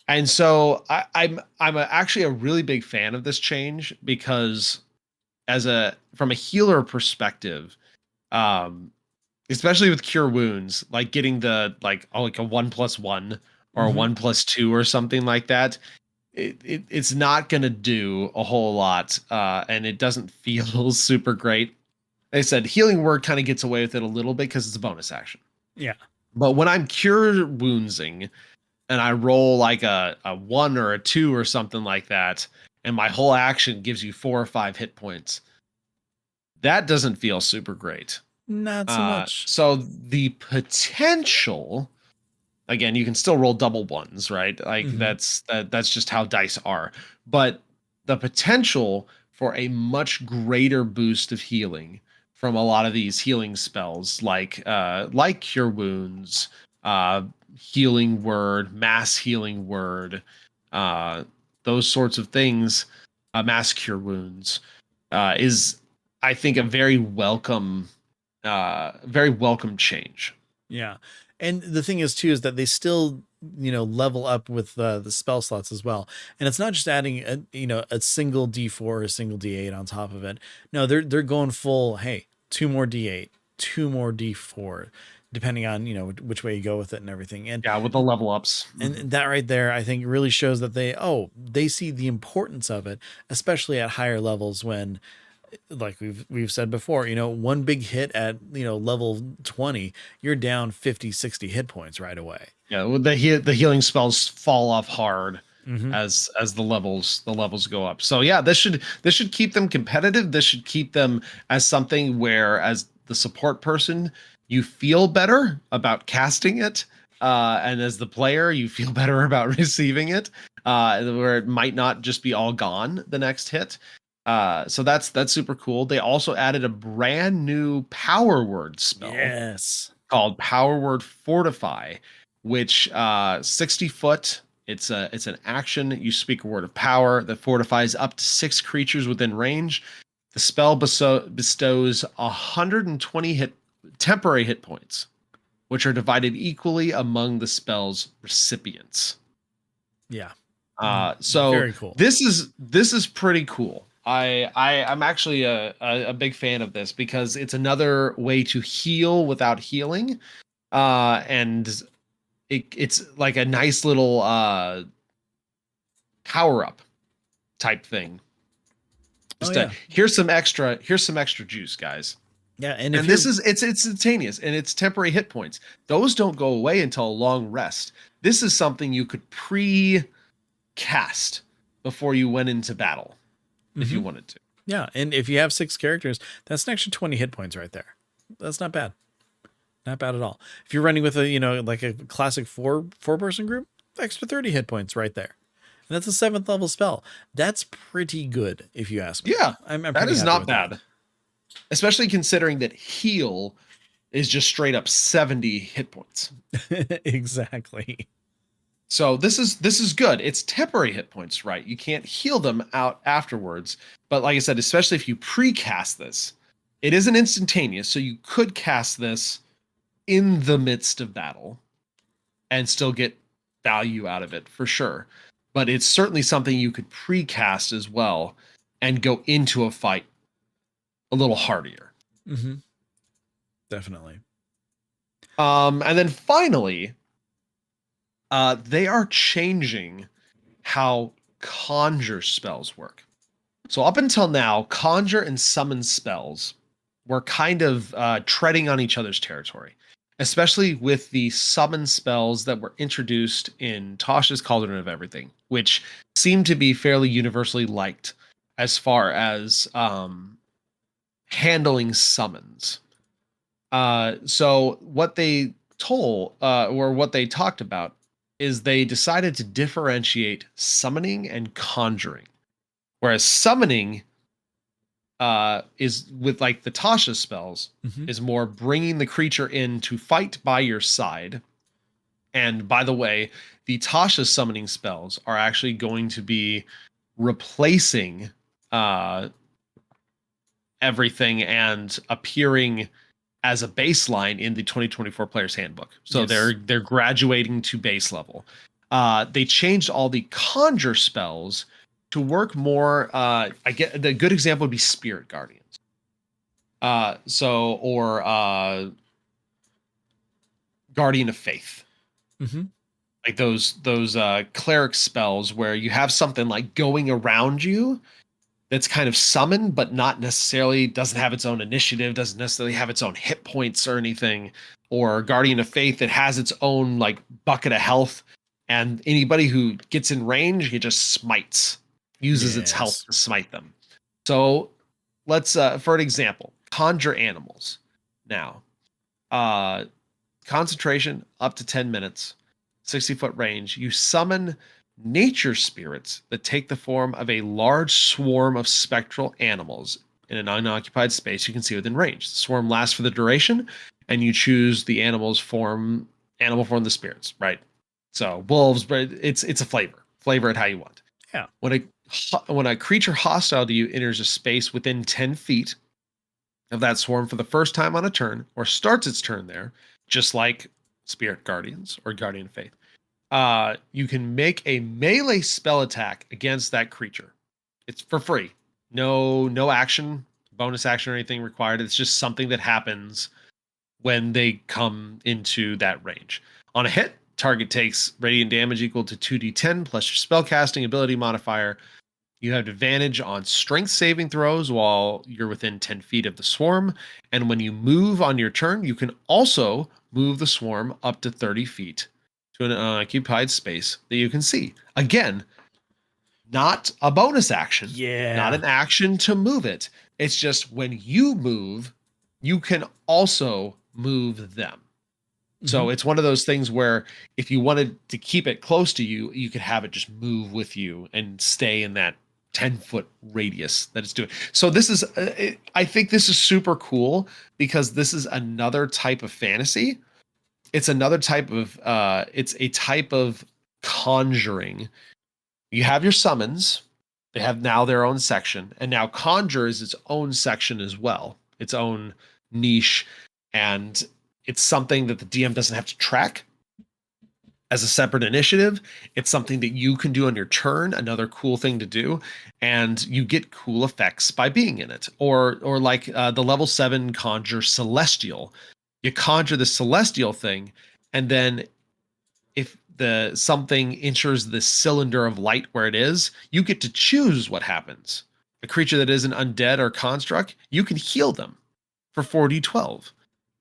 And so I'm actually a really big fan of this change because from a healer perspective, um, especially with cure wounds, like getting like a 1+1 or a Mm-hmm. 1+2 or something like that, it's not gonna do a whole lot, and it doesn't feel super great. They said healing word kind of gets away with it a little bit because it's a bonus action. Yeah. But when I'm cure woundsing and I roll like a 1 or a 2 or something like that, and my whole action gives you 4 or 5 hit points, that doesn't feel super great. Not so much. So the potential, again, you can still roll double ones, right? Like Mm-hmm. that's just how dice are. But the potential for a much greater boost of healing from a lot of these healing spells, like cure wounds, uh, healing word, mass healing word, uh, those sorts of things, mass cure wounds, is I think a very welcome change. Yeah. And the thing is too is that they still level up with the spell slots as well. And it's not just adding a single D4 or a single D8 on top of it. No, they're going full, hey, 2 more D8, 2 more D4 depending on which way you go with it and everything. And Yeah, with the level ups. and that right there I think really shows that they see the importance of it, especially at higher levels when, like we've said before, one big hit at level 20, you're down 50-60 hit points right away. Yeah, with the healing spells fall off hard Mm-hmm. as the levels go up. So yeah, this should keep them competitive. This should keep them as something where, as the support person, you feel better about casting it, and as the player, you feel better about receiving it. Where it might not just be all gone the next hit. So that's super cool. They also added a brand new power word spell Yes. called Power Word Fortify, which 60 foot. It's an action. You speak a word of power that fortifies up to 6 creatures within range. The spell bestows 120 temporary hit points, which are divided equally among the spell's recipients. Yeah. So Very cool. this is pretty cool. I'm actually a big fan of this because it's another way to heal without healing, and it's like a nice little power up type thing. Oh Just yeah. here's some extra juice, guys. Yeah. And And this is it's instantaneous and it's temporary hit points. Those don't go away until a long rest. This is something you could cast before you went into battle if you wanted to. Yeah. And if you have 6 characters, that's an extra 20 hit points right there. That's not bad. Not bad at all. If you're running with like a classic four person group, extra 30 hit points right there. And that's a 7th level spell. That's pretty good if you ask me. Yeah, I'm that pretty is happy not with bad. that. especially considering that heal is just straight up 70 hit points. Exactly. So this is good. It's temporary hit points, right? You can't heal them out afterwards. But like I said, especially if you pre-cast this, it isn't instantaneous. So you could cast this in the midst of battle and still get value out of it for sure. But it's certainly something you could pre-cast as well and go into a fight a little hardier. Mm-hmm. Definitely. And then finally, they are changing how conjure spells work. So up until now, conjure and summon spells were kind of treading on each other's territory, especially with the summon spells that were introduced in Tasha's Cauldron of Everything, which seem to be fairly universally liked as far as handling summons. So what they or what they talked about is they decided to differentiate summoning and conjuring. Whereas summoning is with like the Tasha spells Mm-hmm. is more bringing the creature in to fight by your side. And by the way, the Tasha summoning spells are actually going to be replacing uh, everything and appearing as a baseline in the 2024 Player's Handbook. So Yes. they're graduating to base level. They changed all the conjure spells to work more. I get the good example would be Spirit Guardians. Or Guardian of Faith. Mm-hmm. Like those cleric spells where you have something like going around you that's kind of summoned, but not necessarily doesn't have its own initiative, doesn't necessarily have its own hit points or anything, or Guardian of Faith that has its own like bucket of health, and anybody who gets in range, it just smites, uses its health Yes. to smite them. So let's, for an example, conjure animals. Now, uh, concentration up to 10 minutes, 60-foot range. You summon nature spirits that take the form of a large swarm of spectral animals in an unoccupied space you can see within range. The swarm lasts for the duration, and you choose the animal form the spirits, right? So wolves, but it's a flavor it how you want. Yeah. When a creature hostile to you enters a space within 10 feet of that swarm for the first time on a turn, or starts its turn there, just like Spirit Guardians or Guardian of Faith, you can make a melee spell attack against that creature. It's for free. No action, bonus action, or anything required. It's just something that happens when they come into that range. On a hit, target takes radiant damage equal to 2d10 plus your spellcasting ability modifier. You have advantage on strength saving throws while you're within 10 feet of the swarm. And when you move on your turn, you can also move the swarm up to 30 feet to an unoccupied space that you can see. Again, not a bonus action, not Yeah. an action to move it. It's just when you move, you can also move them. Mm-hmm. So it's one of those things where if you wanted to keep it close to you, you could have it just move with you and stay in that 10-foot radius that it's doing. So this is, I think this is super cool because this is another type of fantasy. It's another type of, it's a type of conjuring. You have your summons. They have now their own section, and now conjure is its own section as well, its own niche, and it's something that the DM doesn't have to track as a separate initiative. It's something that you can do on your turn, another cool thing to do, and you get cool effects by being in it. Or like the level 7 conjure celestial. You conjure the celestial thing, and then if the something enters the cylinder of light where it is, you get to choose what happens. A creature that isn't undead or construct, you can heal them for 4d12.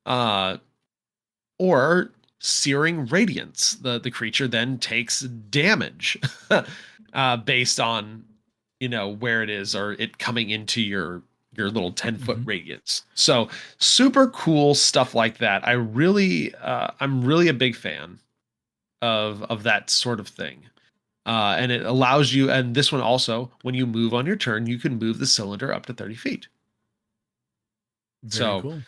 Uh, or searing radiance. The creature then takes damage based on where it is or it coming into your little 10-foot Mm-hmm. radius. So super cool stuff like that. I'm really a big fan of that sort of thing. And it allows you, and this one also, when you move on your turn, you can move the cylinder up to 30 feet. Very So cool.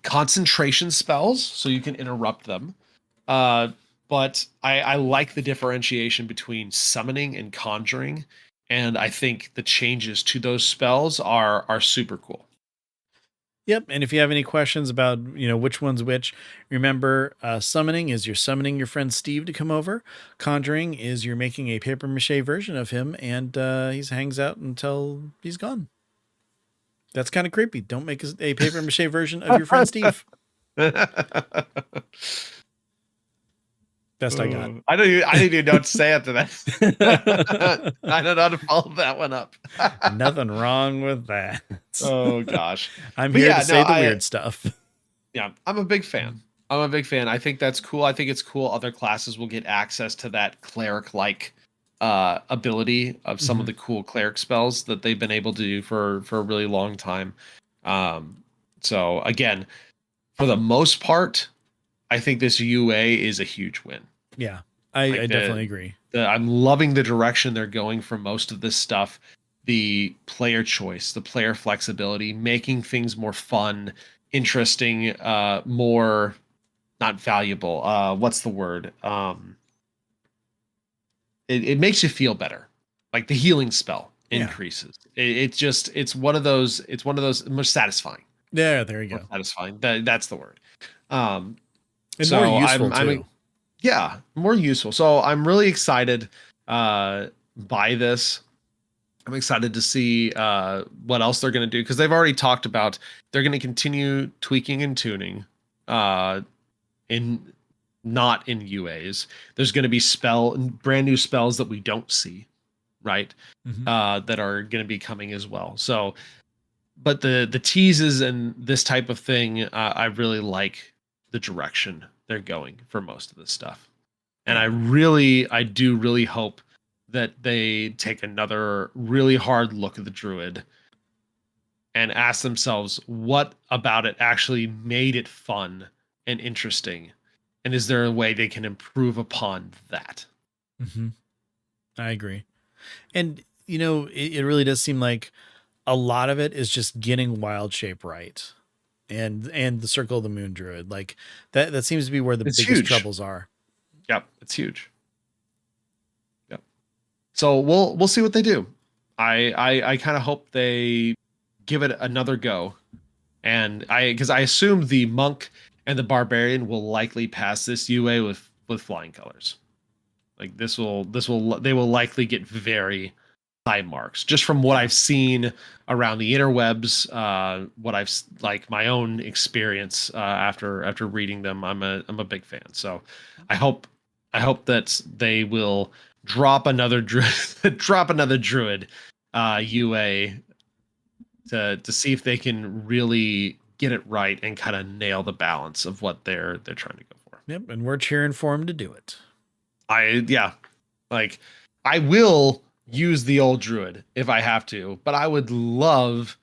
concentration spells, so you can interrupt them. Uh, but I like the differentiation between summoning and conjuring, and I think the changes to those spells are super cool. Yep. And if you have any questions about, which one's which, remember, summoning is you're summoning your friend Steve to come over. Conjuring is you're making a paper mache version of him, and he hangs out until he's gone. That's kind of creepy. Don't make a paper mache version of your friend Steve. Best I got. I didn't even know what to say after that. I don't know how to follow that one up. Nothing wrong with that. Oh gosh. I'm But here to yeah, no, say the weird stuff. yeah, I'm a big fan. I'm a big fan. I think that's cool. I think it's cool other classes will get access to that cleric like ability of some of Mhm. the cool cleric spells that they've been able to do for a really long time. Um so again, for the most part, I think this UA is a huge win. Yeah, I Like definitely agree. I'm loving the direction they're going for most of this stuff. The player choice, the player flexibility, making things more fun, interesting, more not valuable. What's the word? It makes you feel better. Like the healing spell Yeah. increases. It's one of those more satisfying. There you More go. satisfying. That's the word. Um, And more so useful I'm too. yeah, more useful. So I'm really excited by this. I'm excited to see what else they're going to do because they've already talked about they're going to continue tweaking and tuning uh, in not in UAs. There's going to be brand new spells that we don't see, right? Mhm. That are going to be coming as well. So, but the teases and this type of thing, I really like the direction they're going for most of this stuff. And Yeah. I do really hope that they take another really hard look at the druid and ask themselves what about it actually made it fun and interesting. And is there a way they can improve upon that? Hmm. I agree. And it really does seem like a lot of it is just getting wild shape right. And the circle of the moon druid. Like that seems to be where the It's biggest huge. troubles are. Yep, it's huge. Yep. So we'll see what they do. I kind of hope they give it another go. And because I assume the monk and the barbarian will likely pass this UA with flying colors. Like they will likely get very high marks just from what Yeah. I've seen around the interwebs. What like my own experience after reading them. I'm a big fan. So I hope that they will drop another druid drop another druid UA to see if they can really get it right and kind of nail the balance of what they're trying to go for. Yep. And we're cheering for him to do it. Yeah, like I will use the old druid if I have to, but I would love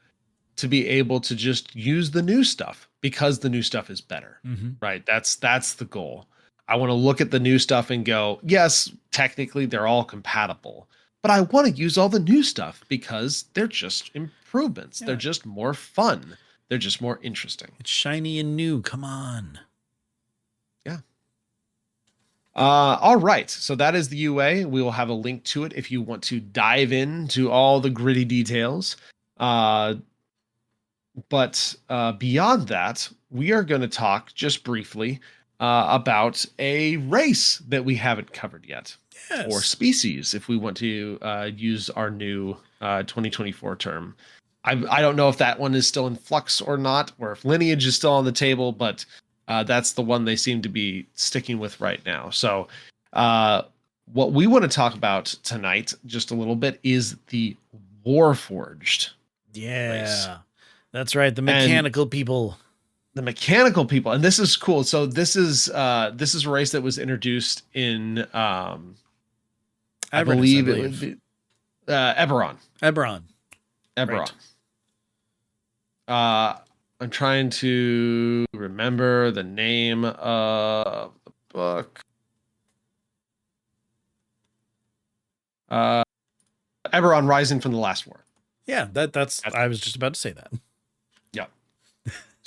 to be able to just use the new stuff because the new stuff is better. Mm-hmm. Right? That's the goal. I want to look at the new stuff and go, yes, technically they're all compatible, but I want to use all the new stuff because they're just improvements. They're Yeah. just more fun. They're just more interesting. It's shiny and new. Come on. Yeah. All right. So that is the UA. We will have a link to it if you want to dive into all the gritty details. But beyond that, we are going to talk just briefly about a race that we haven't covered yet, or Yes. species, if we want to use our new 2024 term. I don't know if that one is still in flux or not, or if lineage is still on the table, but that's the one they seem to be sticking with right now. So, what we want to talk about tonight, just a little bit, is the Warforged race. Yeah. That's right. The And mechanical people. the mechanical people, and this is cool. So this is a race that was introduced in I Avernus, I believe it would believe. be Eberron. Eberron. Eberron. I'm trying to remember the name of the book. Uh, Eberron Rising from the Last War. Yeah, that's That's, I was just about to say that. yeah.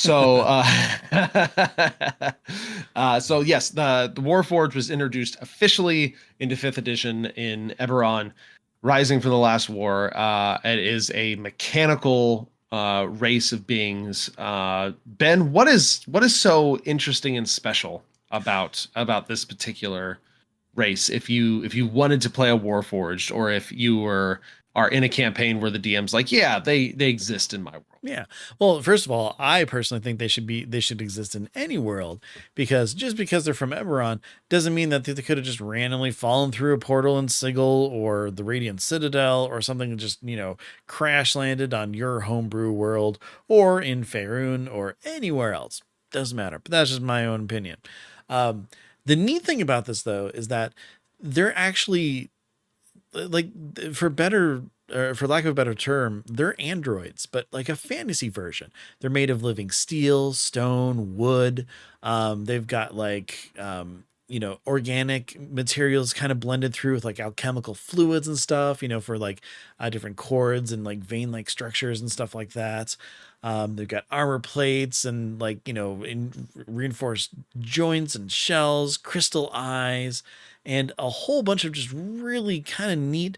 So, so yes, the Warforged was introduced officially into fifth edition in Eberron, Rising from the Last War. It is a mechanical race of beings. Ben, what is so interesting and special about this particular race? If you wanted to play a Warforged, or if you are in a campaign where the DM's like, yeah, they exist in my world. Yeah. Well, first of all, I personally think they should exist in any world, because just because they're from Eberron doesn't mean that they could have just randomly fallen through a portal in Sigil or the Radiant Citadel or something, and just, crash landed on your homebrew world or in Faerun or anywhere else. Doesn't matter. But that's just my own opinion. Um, the neat thing about this, though, is that they're actually, like, for better, or for lack of a better term, they're androids, but like a fantasy version. They're made of living steel, stone, wood. They've got like organic materials kind of blended through with like alchemical fluids and stuff, for like different chords and like vein like structures and stuff like that. They've got armor plates and like, in reinforced joints and shells, crystal eyes, and a whole bunch of just really kind of neat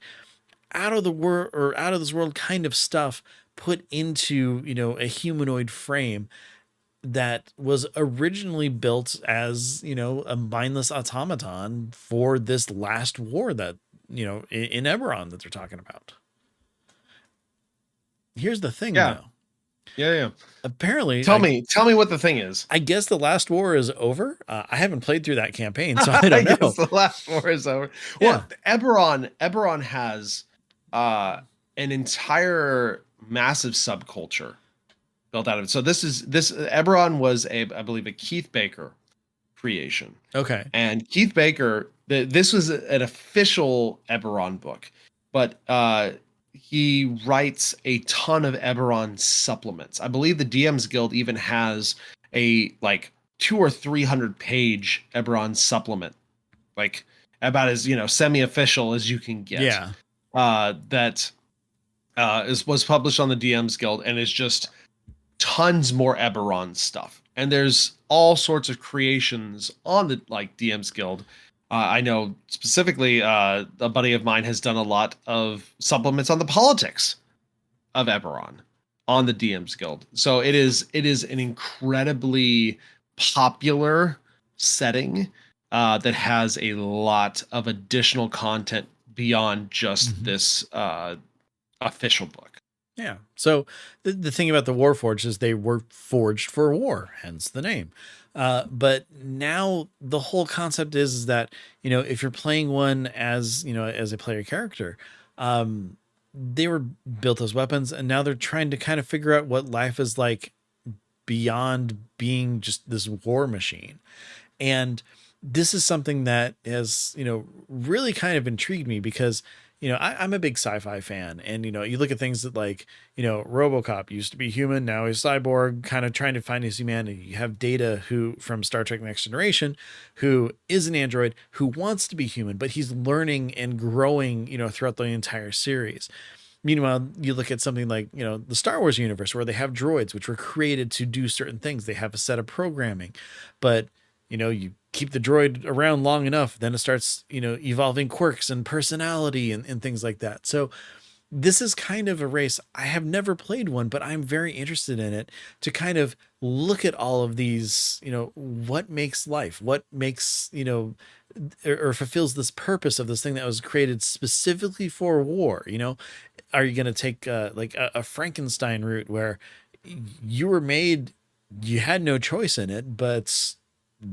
out of the world or out of this world kind of stuff put into, a humanoid frame that was originally built as, a mindless automaton for this last war that, in Eberron that they're talking about. Here's the thing, Yeah, though. yeah. Apparently, Tell me what the thing is. I guess the last war is over. I haven't played through that campaign, so I I don't know. guess the last war is over. Yeah. Well, Eberron has an entire massive subculture built out of it. So this Eberron was I believe a Keith Baker creation. Okay. And Keith Baker, this was an official Eberron book, but he writes a ton of Eberron supplements. I believe the DM's Guild even has a like 200 or 300 page Eberron supplement, like about as semi-official as you can get. Yeah. That was published on the DM's Guild, and is just tons more Eberron stuff. And there's all sorts of creations on the like DM's Guild. I know specifically a buddy of mine has done a lot of supplements on the politics of Eberron on the DM's Guild. So it is an incredibly popular setting that has a lot of additional content beyond just this official book. Yeah. So the thing about the Warforged is they were forged for war, hence the name. But now the whole concept is that, if you're playing one as, as a player character, they were built as weapons, and now they're trying to kind of figure out what life is like beyond being just this war machine. And this is something that has, really kind of intrigued me because, I'm a big sci-fi fan, and, you look at things that like, RoboCop used to be human. Now he's cyborg, kind of trying to find his humanity. You have Data, who from Star Trek Next Generation, who is an android who wants to be human, but he's learning and growing, throughout the entire series. Meanwhile, you look at something like, the Star Wars universe, where they have droids, which were created to do certain things. They have a set of programming, but, you keep the droid around long enough, then it starts, evolving quirks and personality and things like that. So this is kind of a race. I have never played one, but I'm very interested in it to kind of look at all of these, what makes life, what makes, or fulfills this purpose of this thing that was created specifically for war. Are you going to take like a Frankenstein route where you were made, you had no choice in it, but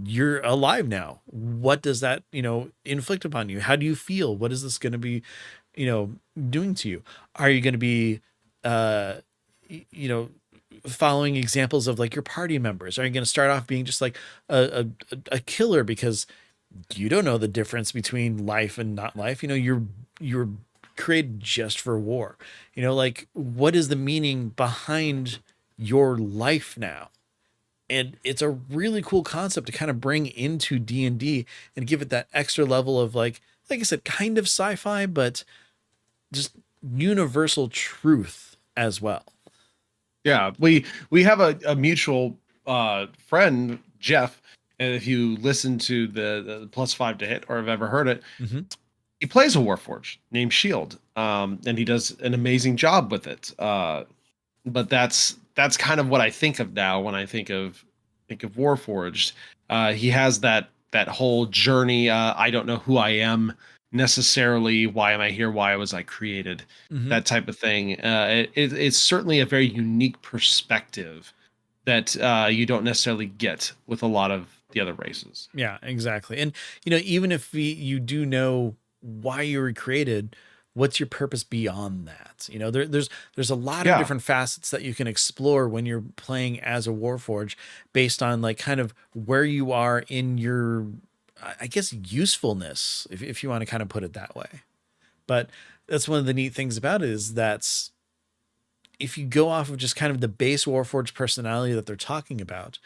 you're alive now? What does that, inflict upon you? How do you feel? What is this going to be, doing to you? Are you going to be, following examples of like your party members? Are you going to start off being just like a killer because you don't know the difference between life and not life? You're created just for war. Like, what is the meaning behind your life now? And it's a really cool concept to kind of bring into D&D and give it that extra level of like I said, kind of sci-fi, but just universal truth as well. Yeah, we have a mutual friend, Jeff, and if you listen to the plus five to hit or have ever heard it, Hmm. he plays a Warforged named Shield, and he does an amazing job with it. But that's kind of what I think of now when I think of Warforged. He has that whole journey. I don't know who I am necessarily. Why am I here? Why was I created? Hmm. That type of thing. It's certainly a very unique perspective that you don't necessarily get with a lot of the other races. Yeah, exactly. And even if you do know why you were created, what's your purpose beyond that? There's a lot of Yeah, different facets that you can explore when you're playing as a Warforged, based on like kind of where you are in your, I guess, usefulness, if you want to kind of put it that way. But that's one of the neat things about it, is that's if you go off of just kind of the base Warforged personality that they're talking about,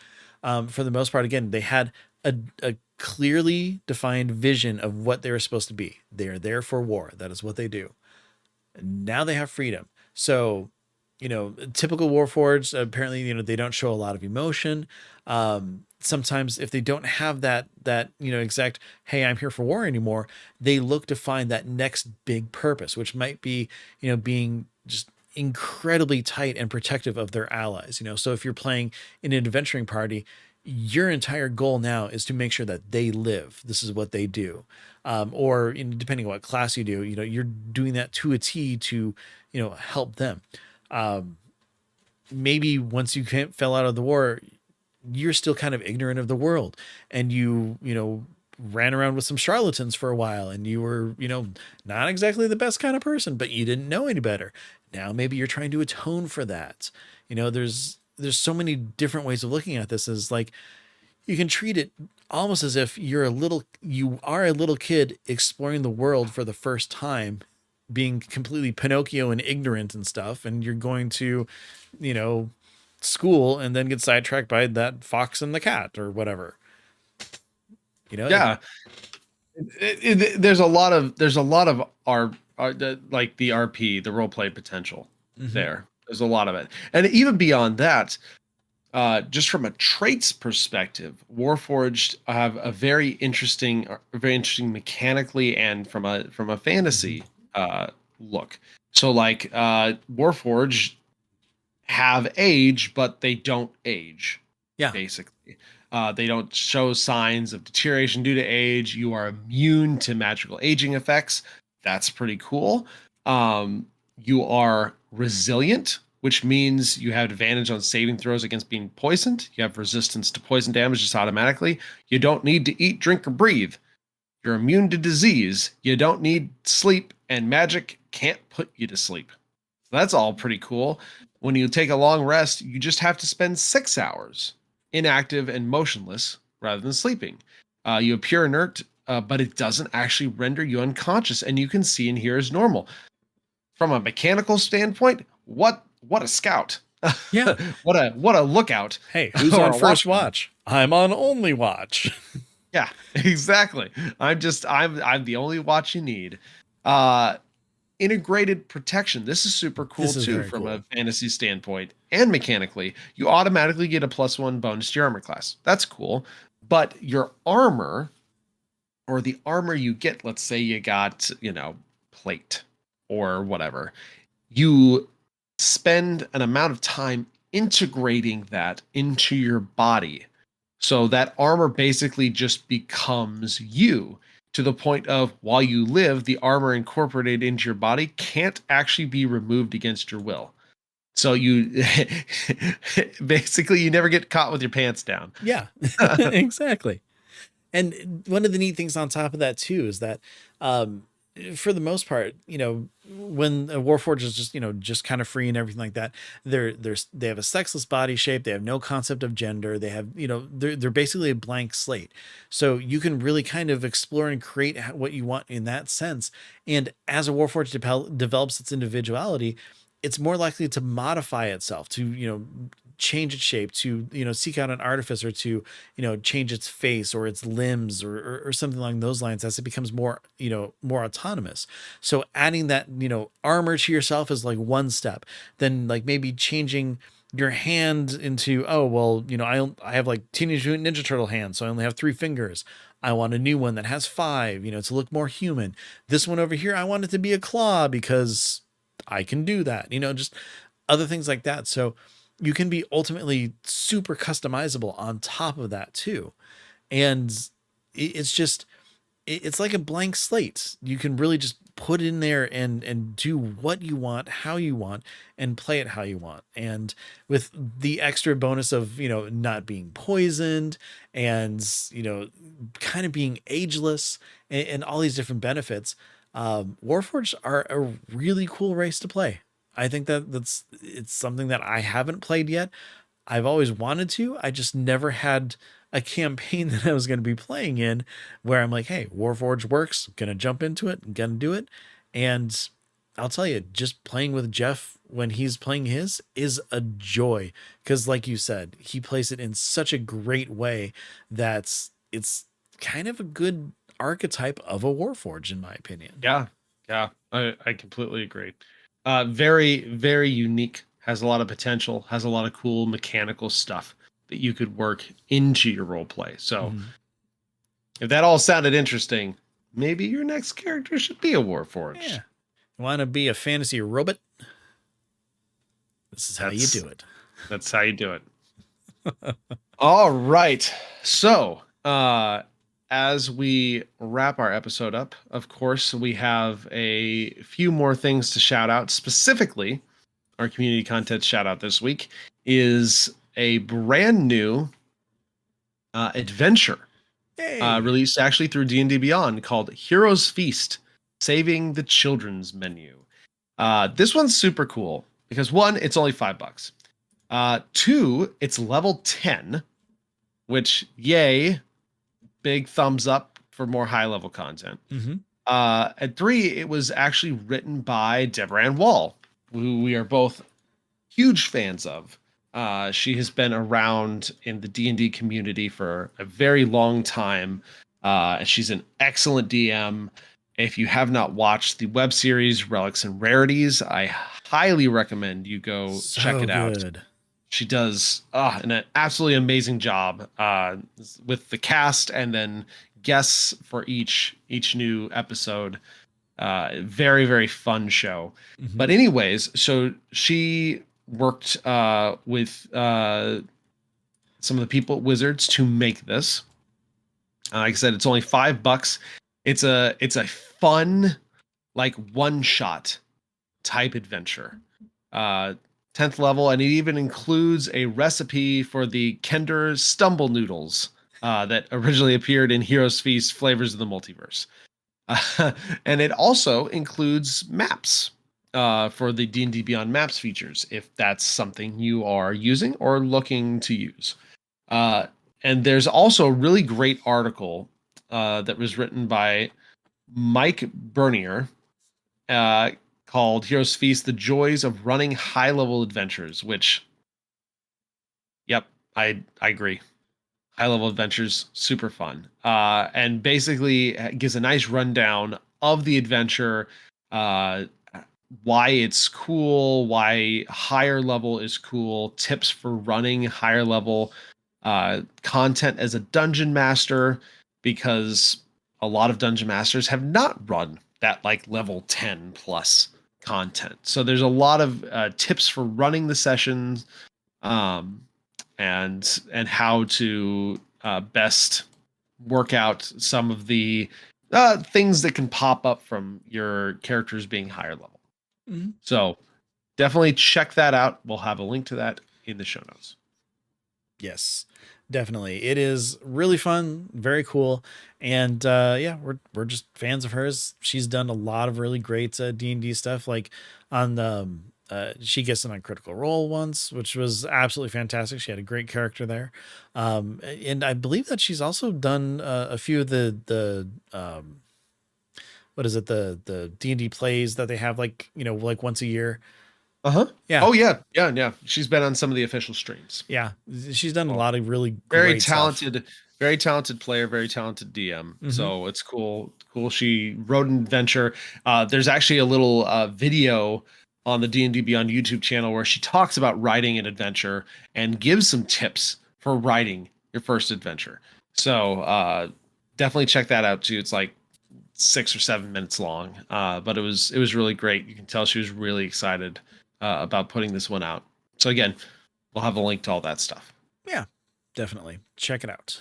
for the most part, again, they had a clearly defined vision of what they were supposed to be. They are there for war. That is what they do. And now they have freedom. So, typical Warforged, apparently, they don't show a lot of emotion. Sometimes if they don't have that exact, hey, I'm here for war anymore, they look to find that next big purpose, which might be, being just incredibly tight and protective of their allies. So if you're playing in an adventuring party, your entire goal now is to make sure that they live. This is what they do. Or depending on what class you do, you're doing that to a T to, help them. Um, Maybe once you fell out of the war, you're still kind of ignorant of the world, and you ran around with some charlatans for a while, and you were, not exactly the best kind of person, but you didn't know any better. Now maybe you're trying to atone for that. There's so many different ways of looking at this. As like, you can treat it almost as if you are a little kid exploring the world for the first time, being completely Pinocchio and ignorant and stuff, and you're going to, you know, school and then get sidetracked by that fox and the cat or whatever. You know, it, yeah. There's a lot of like the RP, the role play potential mhm, there. There's a lot of it, and even beyond that, just from a traits perspective, Warforged have a very interesting mechanically and from a mhm. fantasy look. So like Warforged have age, but they don't age, Yeah. basically. They don't show signs of deterioration due to age. You are immune to magical aging effects. That's pretty cool. You are resilient, which means you have advantage on saving throws against being poisoned. You have resistance to poison damage just automatically. You don't need to eat, drink, or breathe. You're immune to disease. You don't need sleep, and magic can't put you to sleep. So that's all pretty cool. When you take a long rest, you just have to spend 6 hours inactive and motionless rather than sleeping. You appear inert, but it doesn't actually render you unconscious, and you can see and hear as normal. From a mechanical standpoint, what a scout! Yeah. what a lookout Hey, who's or on a first watchman. watch? I'm on only watch. Yeah, exactly. I'm the only watch you need. Uh, Integrated protection. This is super cool This is too very from a cool. fantasy standpoint and mechanically. You automatically get a +1 bonus to your armor class. That's cool. But your armor or the armor you get, let's say you got, plate or whatever, you spend an amount of time integrating that into your body. So that armor basically just becomes you, to the point of while you live, the armor incorporated into your body can't actually be removed against your will. So you basically you never get caught with your pants down. Yeah, exactly. And one of the neat things on top of that too is that, um, for the most part, when a Warforged is just, just kind of free and everything like that, they have a sexless body shape. They have no concept of gender. They have, they're basically a blank slate. So you can really kind of explore and create what you want in that sense. And as a Warforged develops its individuality, it's more likely to modify itself to, change its shape, to, seek out an artificer to, change its face or its limbs, or something along those lines, as it becomes more, more autonomous. So adding that, armor to yourself is like one step. Then like maybe changing your hand into, oh well, I have like Teenage Mutant Ninja Turtle hands, so I only have 3 fingers. I want a new one that has 5, to look more human. This one over here, I want it to be a claw because I can do that. Just other things like that. So you can be ultimately super customizable on top of that too. And it's just, it's like a blank slate. You can really just put in there and do what you want, how you want, and play it how you want. And with the extra bonus of, not being poisoned and, kind of being ageless and all these different benefits, Warforged are a really cool race to play. I think it's something that I haven't played yet. I've always wanted to. I just never had a campaign that I was going to be playing in where I'm like, hey, Warforged works, gonna jump into it, gonna do it. And I'll tell you, just playing with Jeff when he's playing his is a joy. Because like you said, he plays it in such a great way that it's kind of a good archetype of a Warforged, in my opinion. Yeah, yeah, I completely agree. Very, very unique. Has a lot of potential. Has a lot of cool mechanical stuff that you could work into your role play. So, Mhm. if that all sounded interesting, maybe your next character should be a Warforged. Yeah. Want to be a fantasy robot? This is how you That's do it. that's how you do it. All right. So, as we wrap our episode up, of course, we have a few more things to shout out. Specifically, our community content shout out this week is a brand new adventure Hey. released actually through D&D Beyond called Heroes Feast: Saving the Children's Menu. This one's super cool because one, it's only $5. Two, it's level 10, which yay, big thumbs up for more high level content. Mm-hmm. At three, it was actually written by Deborah Ann Wall, who we are both huge fans of. She has been around in the D&D community for a very long time. And she's an excellent DM. If you have not watched the web series Relics and Rarities, I highly recommend you go check So it out. good. She does an absolutely amazing job with the cast and then guests for each new episode. Very, very fun show. Mm-hmm. But anyways, so she worked with some of the people at Wizards to make this. Like I said, it's only $5. It's a fun, like, one shot type adventure. 10th level, and it even includes a recipe for the Kender Stumble Noodles that originally appeared in Heroes Feast Flavors of the Multiverse. And it also includes maps for the D&D Beyond Maps features, if that's something you are using or looking to use. Uh, and there's also a really great article that was written by Mike Bernier uh, called Heroes Feast: The Joys of Running High-Level Adventures, which, yep, I agree. High-level adventures, super fun. And basically gives a nice rundown of the adventure, uh, why it's cool, why higher level is cool, tips for running higher level content as a dungeon master, because a lot of dungeon masters have not run that like level 10 plus content. So there's a lot of tips for running the sessions, um, and how to best work out some of the things that can pop up from your characters being higher level. Mm-hmm. So definitely check that out. We'll have a link to that in the show notes. Yes, definitely. It is really fun, very cool. And yeah, we're just fans of hers. She's done a lot of really great D&D stuff, like on the she gets on Critical Role once, which was absolutely fantastic. She had a great character there. And I believe that she's also done a few of the what is it, the D&D plays that they have, like, like once a year. Uh-huh. Yeah. Oh yeah, yeah, yeah. She's been on some of the official streams. Yeah. She's done a Oh, lot of really very great stuff. talented, very talented player, very talented DM. Mm-hmm. So it's cool. Cool. She wrote an adventure. There's actually a little video on the D&D Beyond YouTube channel where she talks about writing an adventure and gives some tips for writing your first adventure. So definitely check that out too. It's like 6 or 7 minutes long, but it was really great. You can tell she was really excited about putting this one out. So again, we'll have a link to all that stuff. Yeah, definitely check it out.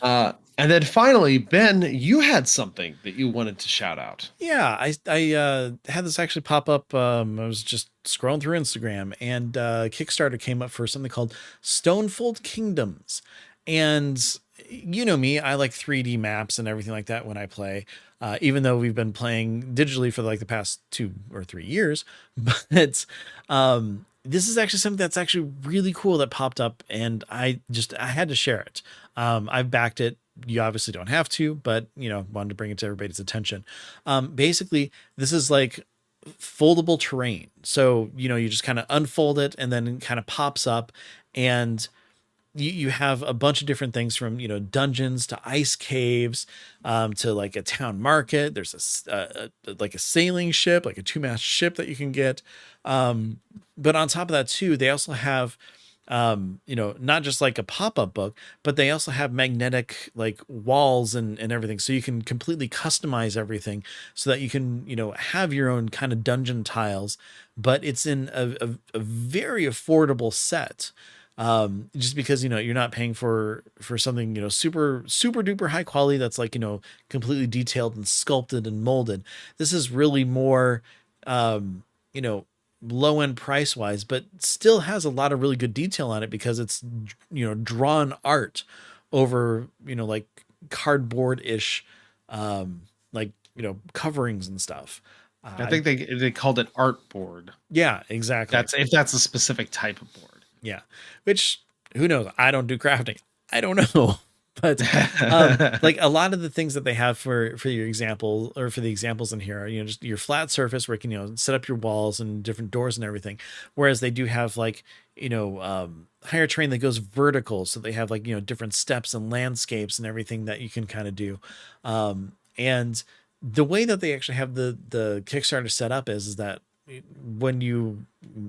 And then finally, Ben, you had something that you wanted to shout out. Yeah, I had this actually pop up. I was just scrolling through Instagram, and Kickstarter came up for something called Stonefold Kingdoms. And you know me, I like 3D maps and everything like that when I play. Even though we've been playing digitally for like the past 2 or 3 years, but this is actually something that's actually really cool that popped up, and I had to share it. I've backed it. You obviously don't have to, but wanted to bring it to everybody's attention. Basically, this is like foldable terrain. So, you just kind of unfold it and then it kind of pops up, and you have a bunch of different things from, dungeons to ice caves, to like a town market. There's like a sailing ship, like a 2-mast ship that you can get. But on top of that too, they also have, not just like a pop-up book, but they also have magnetic like walls and everything. So you can completely customize everything so that you can, have your own kind of dungeon tiles, but it's in a very affordable set. Just because, you're not paying for something, super, super duper high quality. That's like, completely detailed and sculpted and molded. This is really more, low end price wise, but still has a lot of really good detail on it because it's, drawn art over, like cardboard ish, like, coverings and stuff. I think they called it artboard. Yeah, exactly. That's a specific type of board. Yeah, which who knows? I don't do crafting. I don't know. But like a lot of the things that they have for your example, or for the examples in here are, just your flat surface where you can, set up your walls and different doors and everything. Whereas they do have like, higher terrain that goes vertical. So they have like, different steps and landscapes and everything that you can kind of do. And the way that they actually have the Kickstarter set up is that when you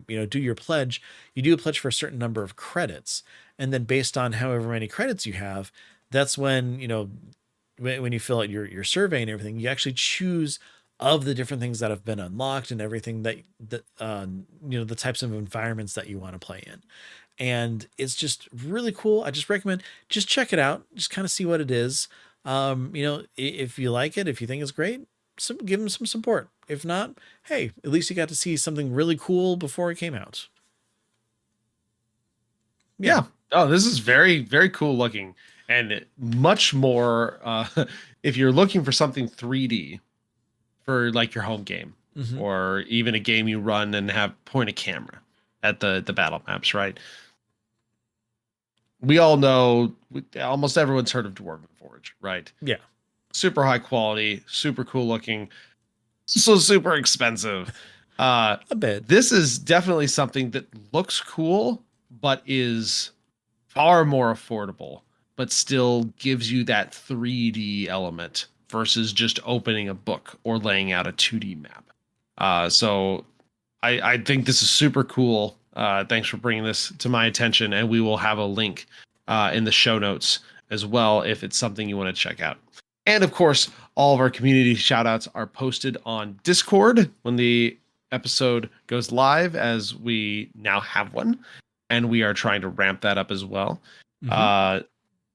do your pledge, you do a pledge for a certain number of credits, and then based on however many credits you have, that's when when you fill out your survey and everything, you actually choose of the different things that have been unlocked and everything that the types of environments that you want to play in. And it's just really cool. I just recommend just check it out, just kind of see what it is. If you like it, if you think it's great, give them some support. If not, hey, at least you got to see something really cool before it came out. Yeah. Oh, this is very, very cool looking, and much more. If you're looking for something 3D for like your home game, or even a game you run and have point a camera at the battle maps, right? We all know, almost everyone's heard of Dwarven Forge, right? Yeah. Super high quality, super cool looking, so super expensive. A bit. This is definitely something that looks cool, but is far more affordable, but still gives you that 3D element versus just opening a book or laying out a 2D map. So I think this is super cool. Thanks for bringing this to my attention, and we will have a link in the show notes as well if it's something you want to check out. And of course, all of our community shoutouts are posted on Discord when the episode goes live, as we now have one, and we are trying to ramp that up as well.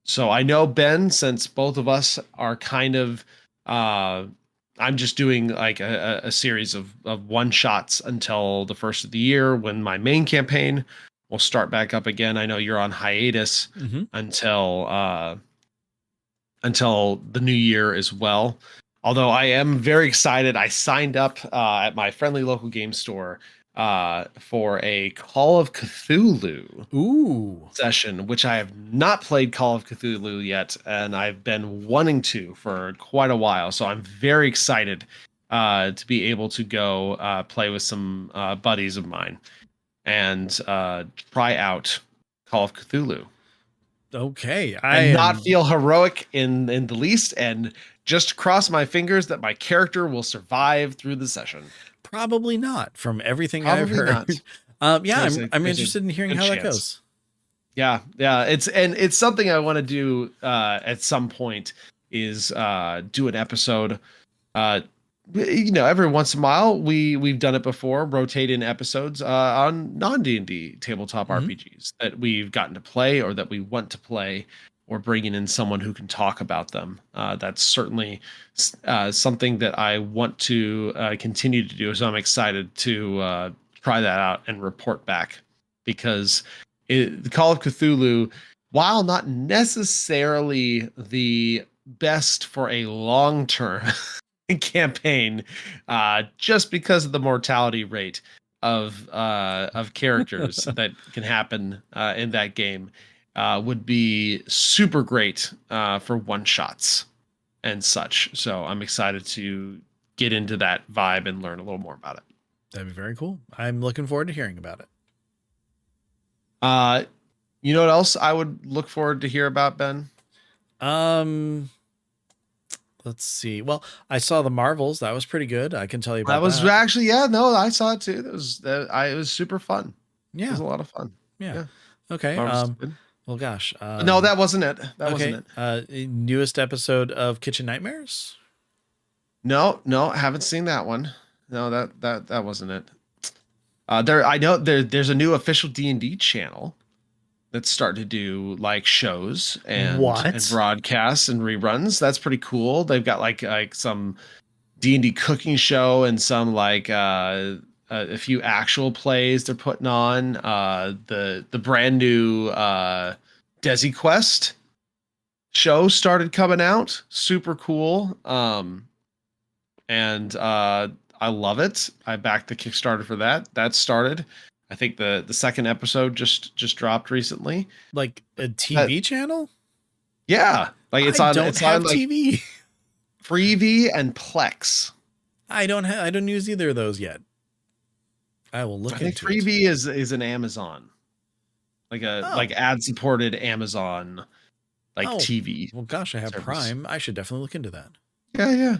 So I know, Ben, since both of us are kind of, I'm just doing like a series of one shots until the first of the year when my main campaign will start back up again. I know you're on hiatus until the new year as well. Although I am very excited. I signed up at my friendly local game store for a Call of Cthulhu session, which I have not played Call of Cthulhu yet, and I've been wanting to for quite a while. So I'm very excited to be able to go play with some buddies of mine and try out Call of Cthulhu. Okay, and not feel heroic in the least, and just cross my fingers that my character will survive through the session. Probably not, from everything I've Probably heard. not. Yeah, I'm There's a interested in hearing good how that chance. goes. Yeah. It's something I want to do at some point is do an episode. Uh, every once in a while we've done it before, rotate in episodes on non D&D tabletop Mhm. RPGs that we've gotten to play or that we want to play, or bringing in someone who can talk about them. That's certainly something that I want to continue to do. So I'm excited to try that out and report back, because the Call of Cthulhu, while not necessarily the best for a long term campaign, just because of the mortality rate of characters that can happen in that game, would be super great for one shots and such. So I'm excited to get into that vibe and learn a little more about it. That'd be very cool. I'm looking forward to hearing about it. Uh, you know what else I would look forward to hear about, Ben? Um, let's see. Well, I saw the Marvels. That was pretty good. I can tell you That about was that. actually, yeah, no, I saw it too. It was super fun. It Yeah. was a lot of fun. Yeah. Yeah. Okay. Marvel's good. Well, gosh. No, that wasn't it. That okay. wasn't it. Newest episode of Kitchen Nightmares. No, I haven't seen that one. No, that wasn't it. I know there's a new official D&D channel that's starting to do like shows and broadcasts and reruns. That's pretty cool. They've got like some D&D cooking show and some like a few actual plays they're putting on. The brand new Desi Quest show started coming out. Super cool. And I love it. I backed the Kickstarter for that. That started. I think the second episode just dropped recently. Like a TV channel? Yeah, like it's I on. don't It's have on like TV. Freevee and Plex. I don't use either of those yet. I will look I think into Freevee is an Amazon, like like ad supported Amazon, like TV. Well, gosh, I have service. Prime. I should definitely look into that. Yeah.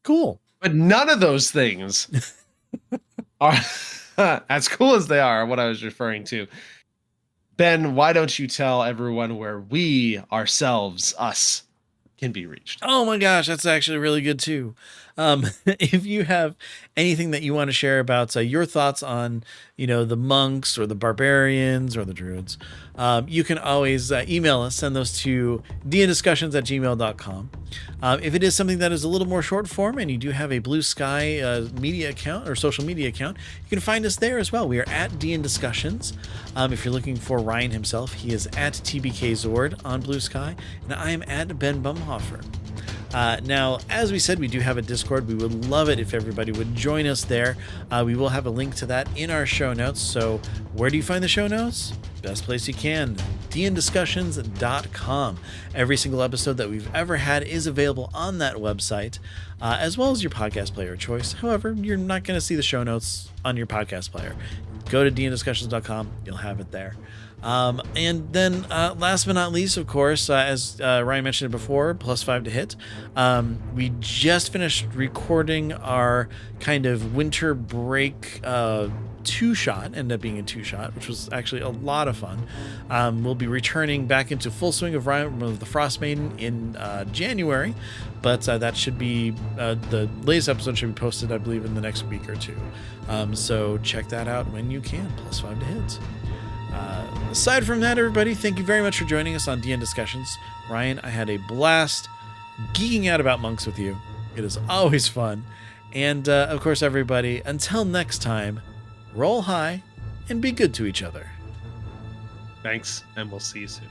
Cool. But none of those things are as cool as they are what I was referring to. Ben, why don't you tell everyone where we ourselves, us, can be reached? Oh my gosh, that's actually really good too. If you have anything that you want to share about your thoughts on, the monks or the barbarians or the druids, you can always email us, send those to dndiscussions@gmail.com. If it is something that is a little more short form and you do have a Blue Sky media account or social media account, you can find us there as well. We are at DN Discussions. If you're looking for Ryan himself, he is at TBKZord on Blue Sky, and I am at Ben Bumhofer. Now, as we said, we do have a Discord. We would love it if everybody would join us there. We will have a link to that in our show notes. So where do you find the show notes? Best place you can, dndiscussions.com. Every single episode that we've ever had is available on that website, as well as your podcast player of choice. However, you're not going to see the show notes on your podcast player. Go to dndiscussions.com. You'll have it there. And then last but not least, of course, as Ryan mentioned it before, +5 to hit. We just finished recording our kind of winter break two-shot, ended up being a two-shot, which was actually a lot of fun. We'll be returning back into full swing of Ryan of the Frost Maiden in January, but that should be the latest episode should be posted, I believe, in the next week or two. So check that out when you can. +5 to hit. Aside from that, everybody, thank you very much for joining us on DN Discussions. Ryan, I had a blast geeking out about monks with you. It is always fun. And of course, everybody, until next time, roll high and be good to each other. Thanks, and we'll see you soon.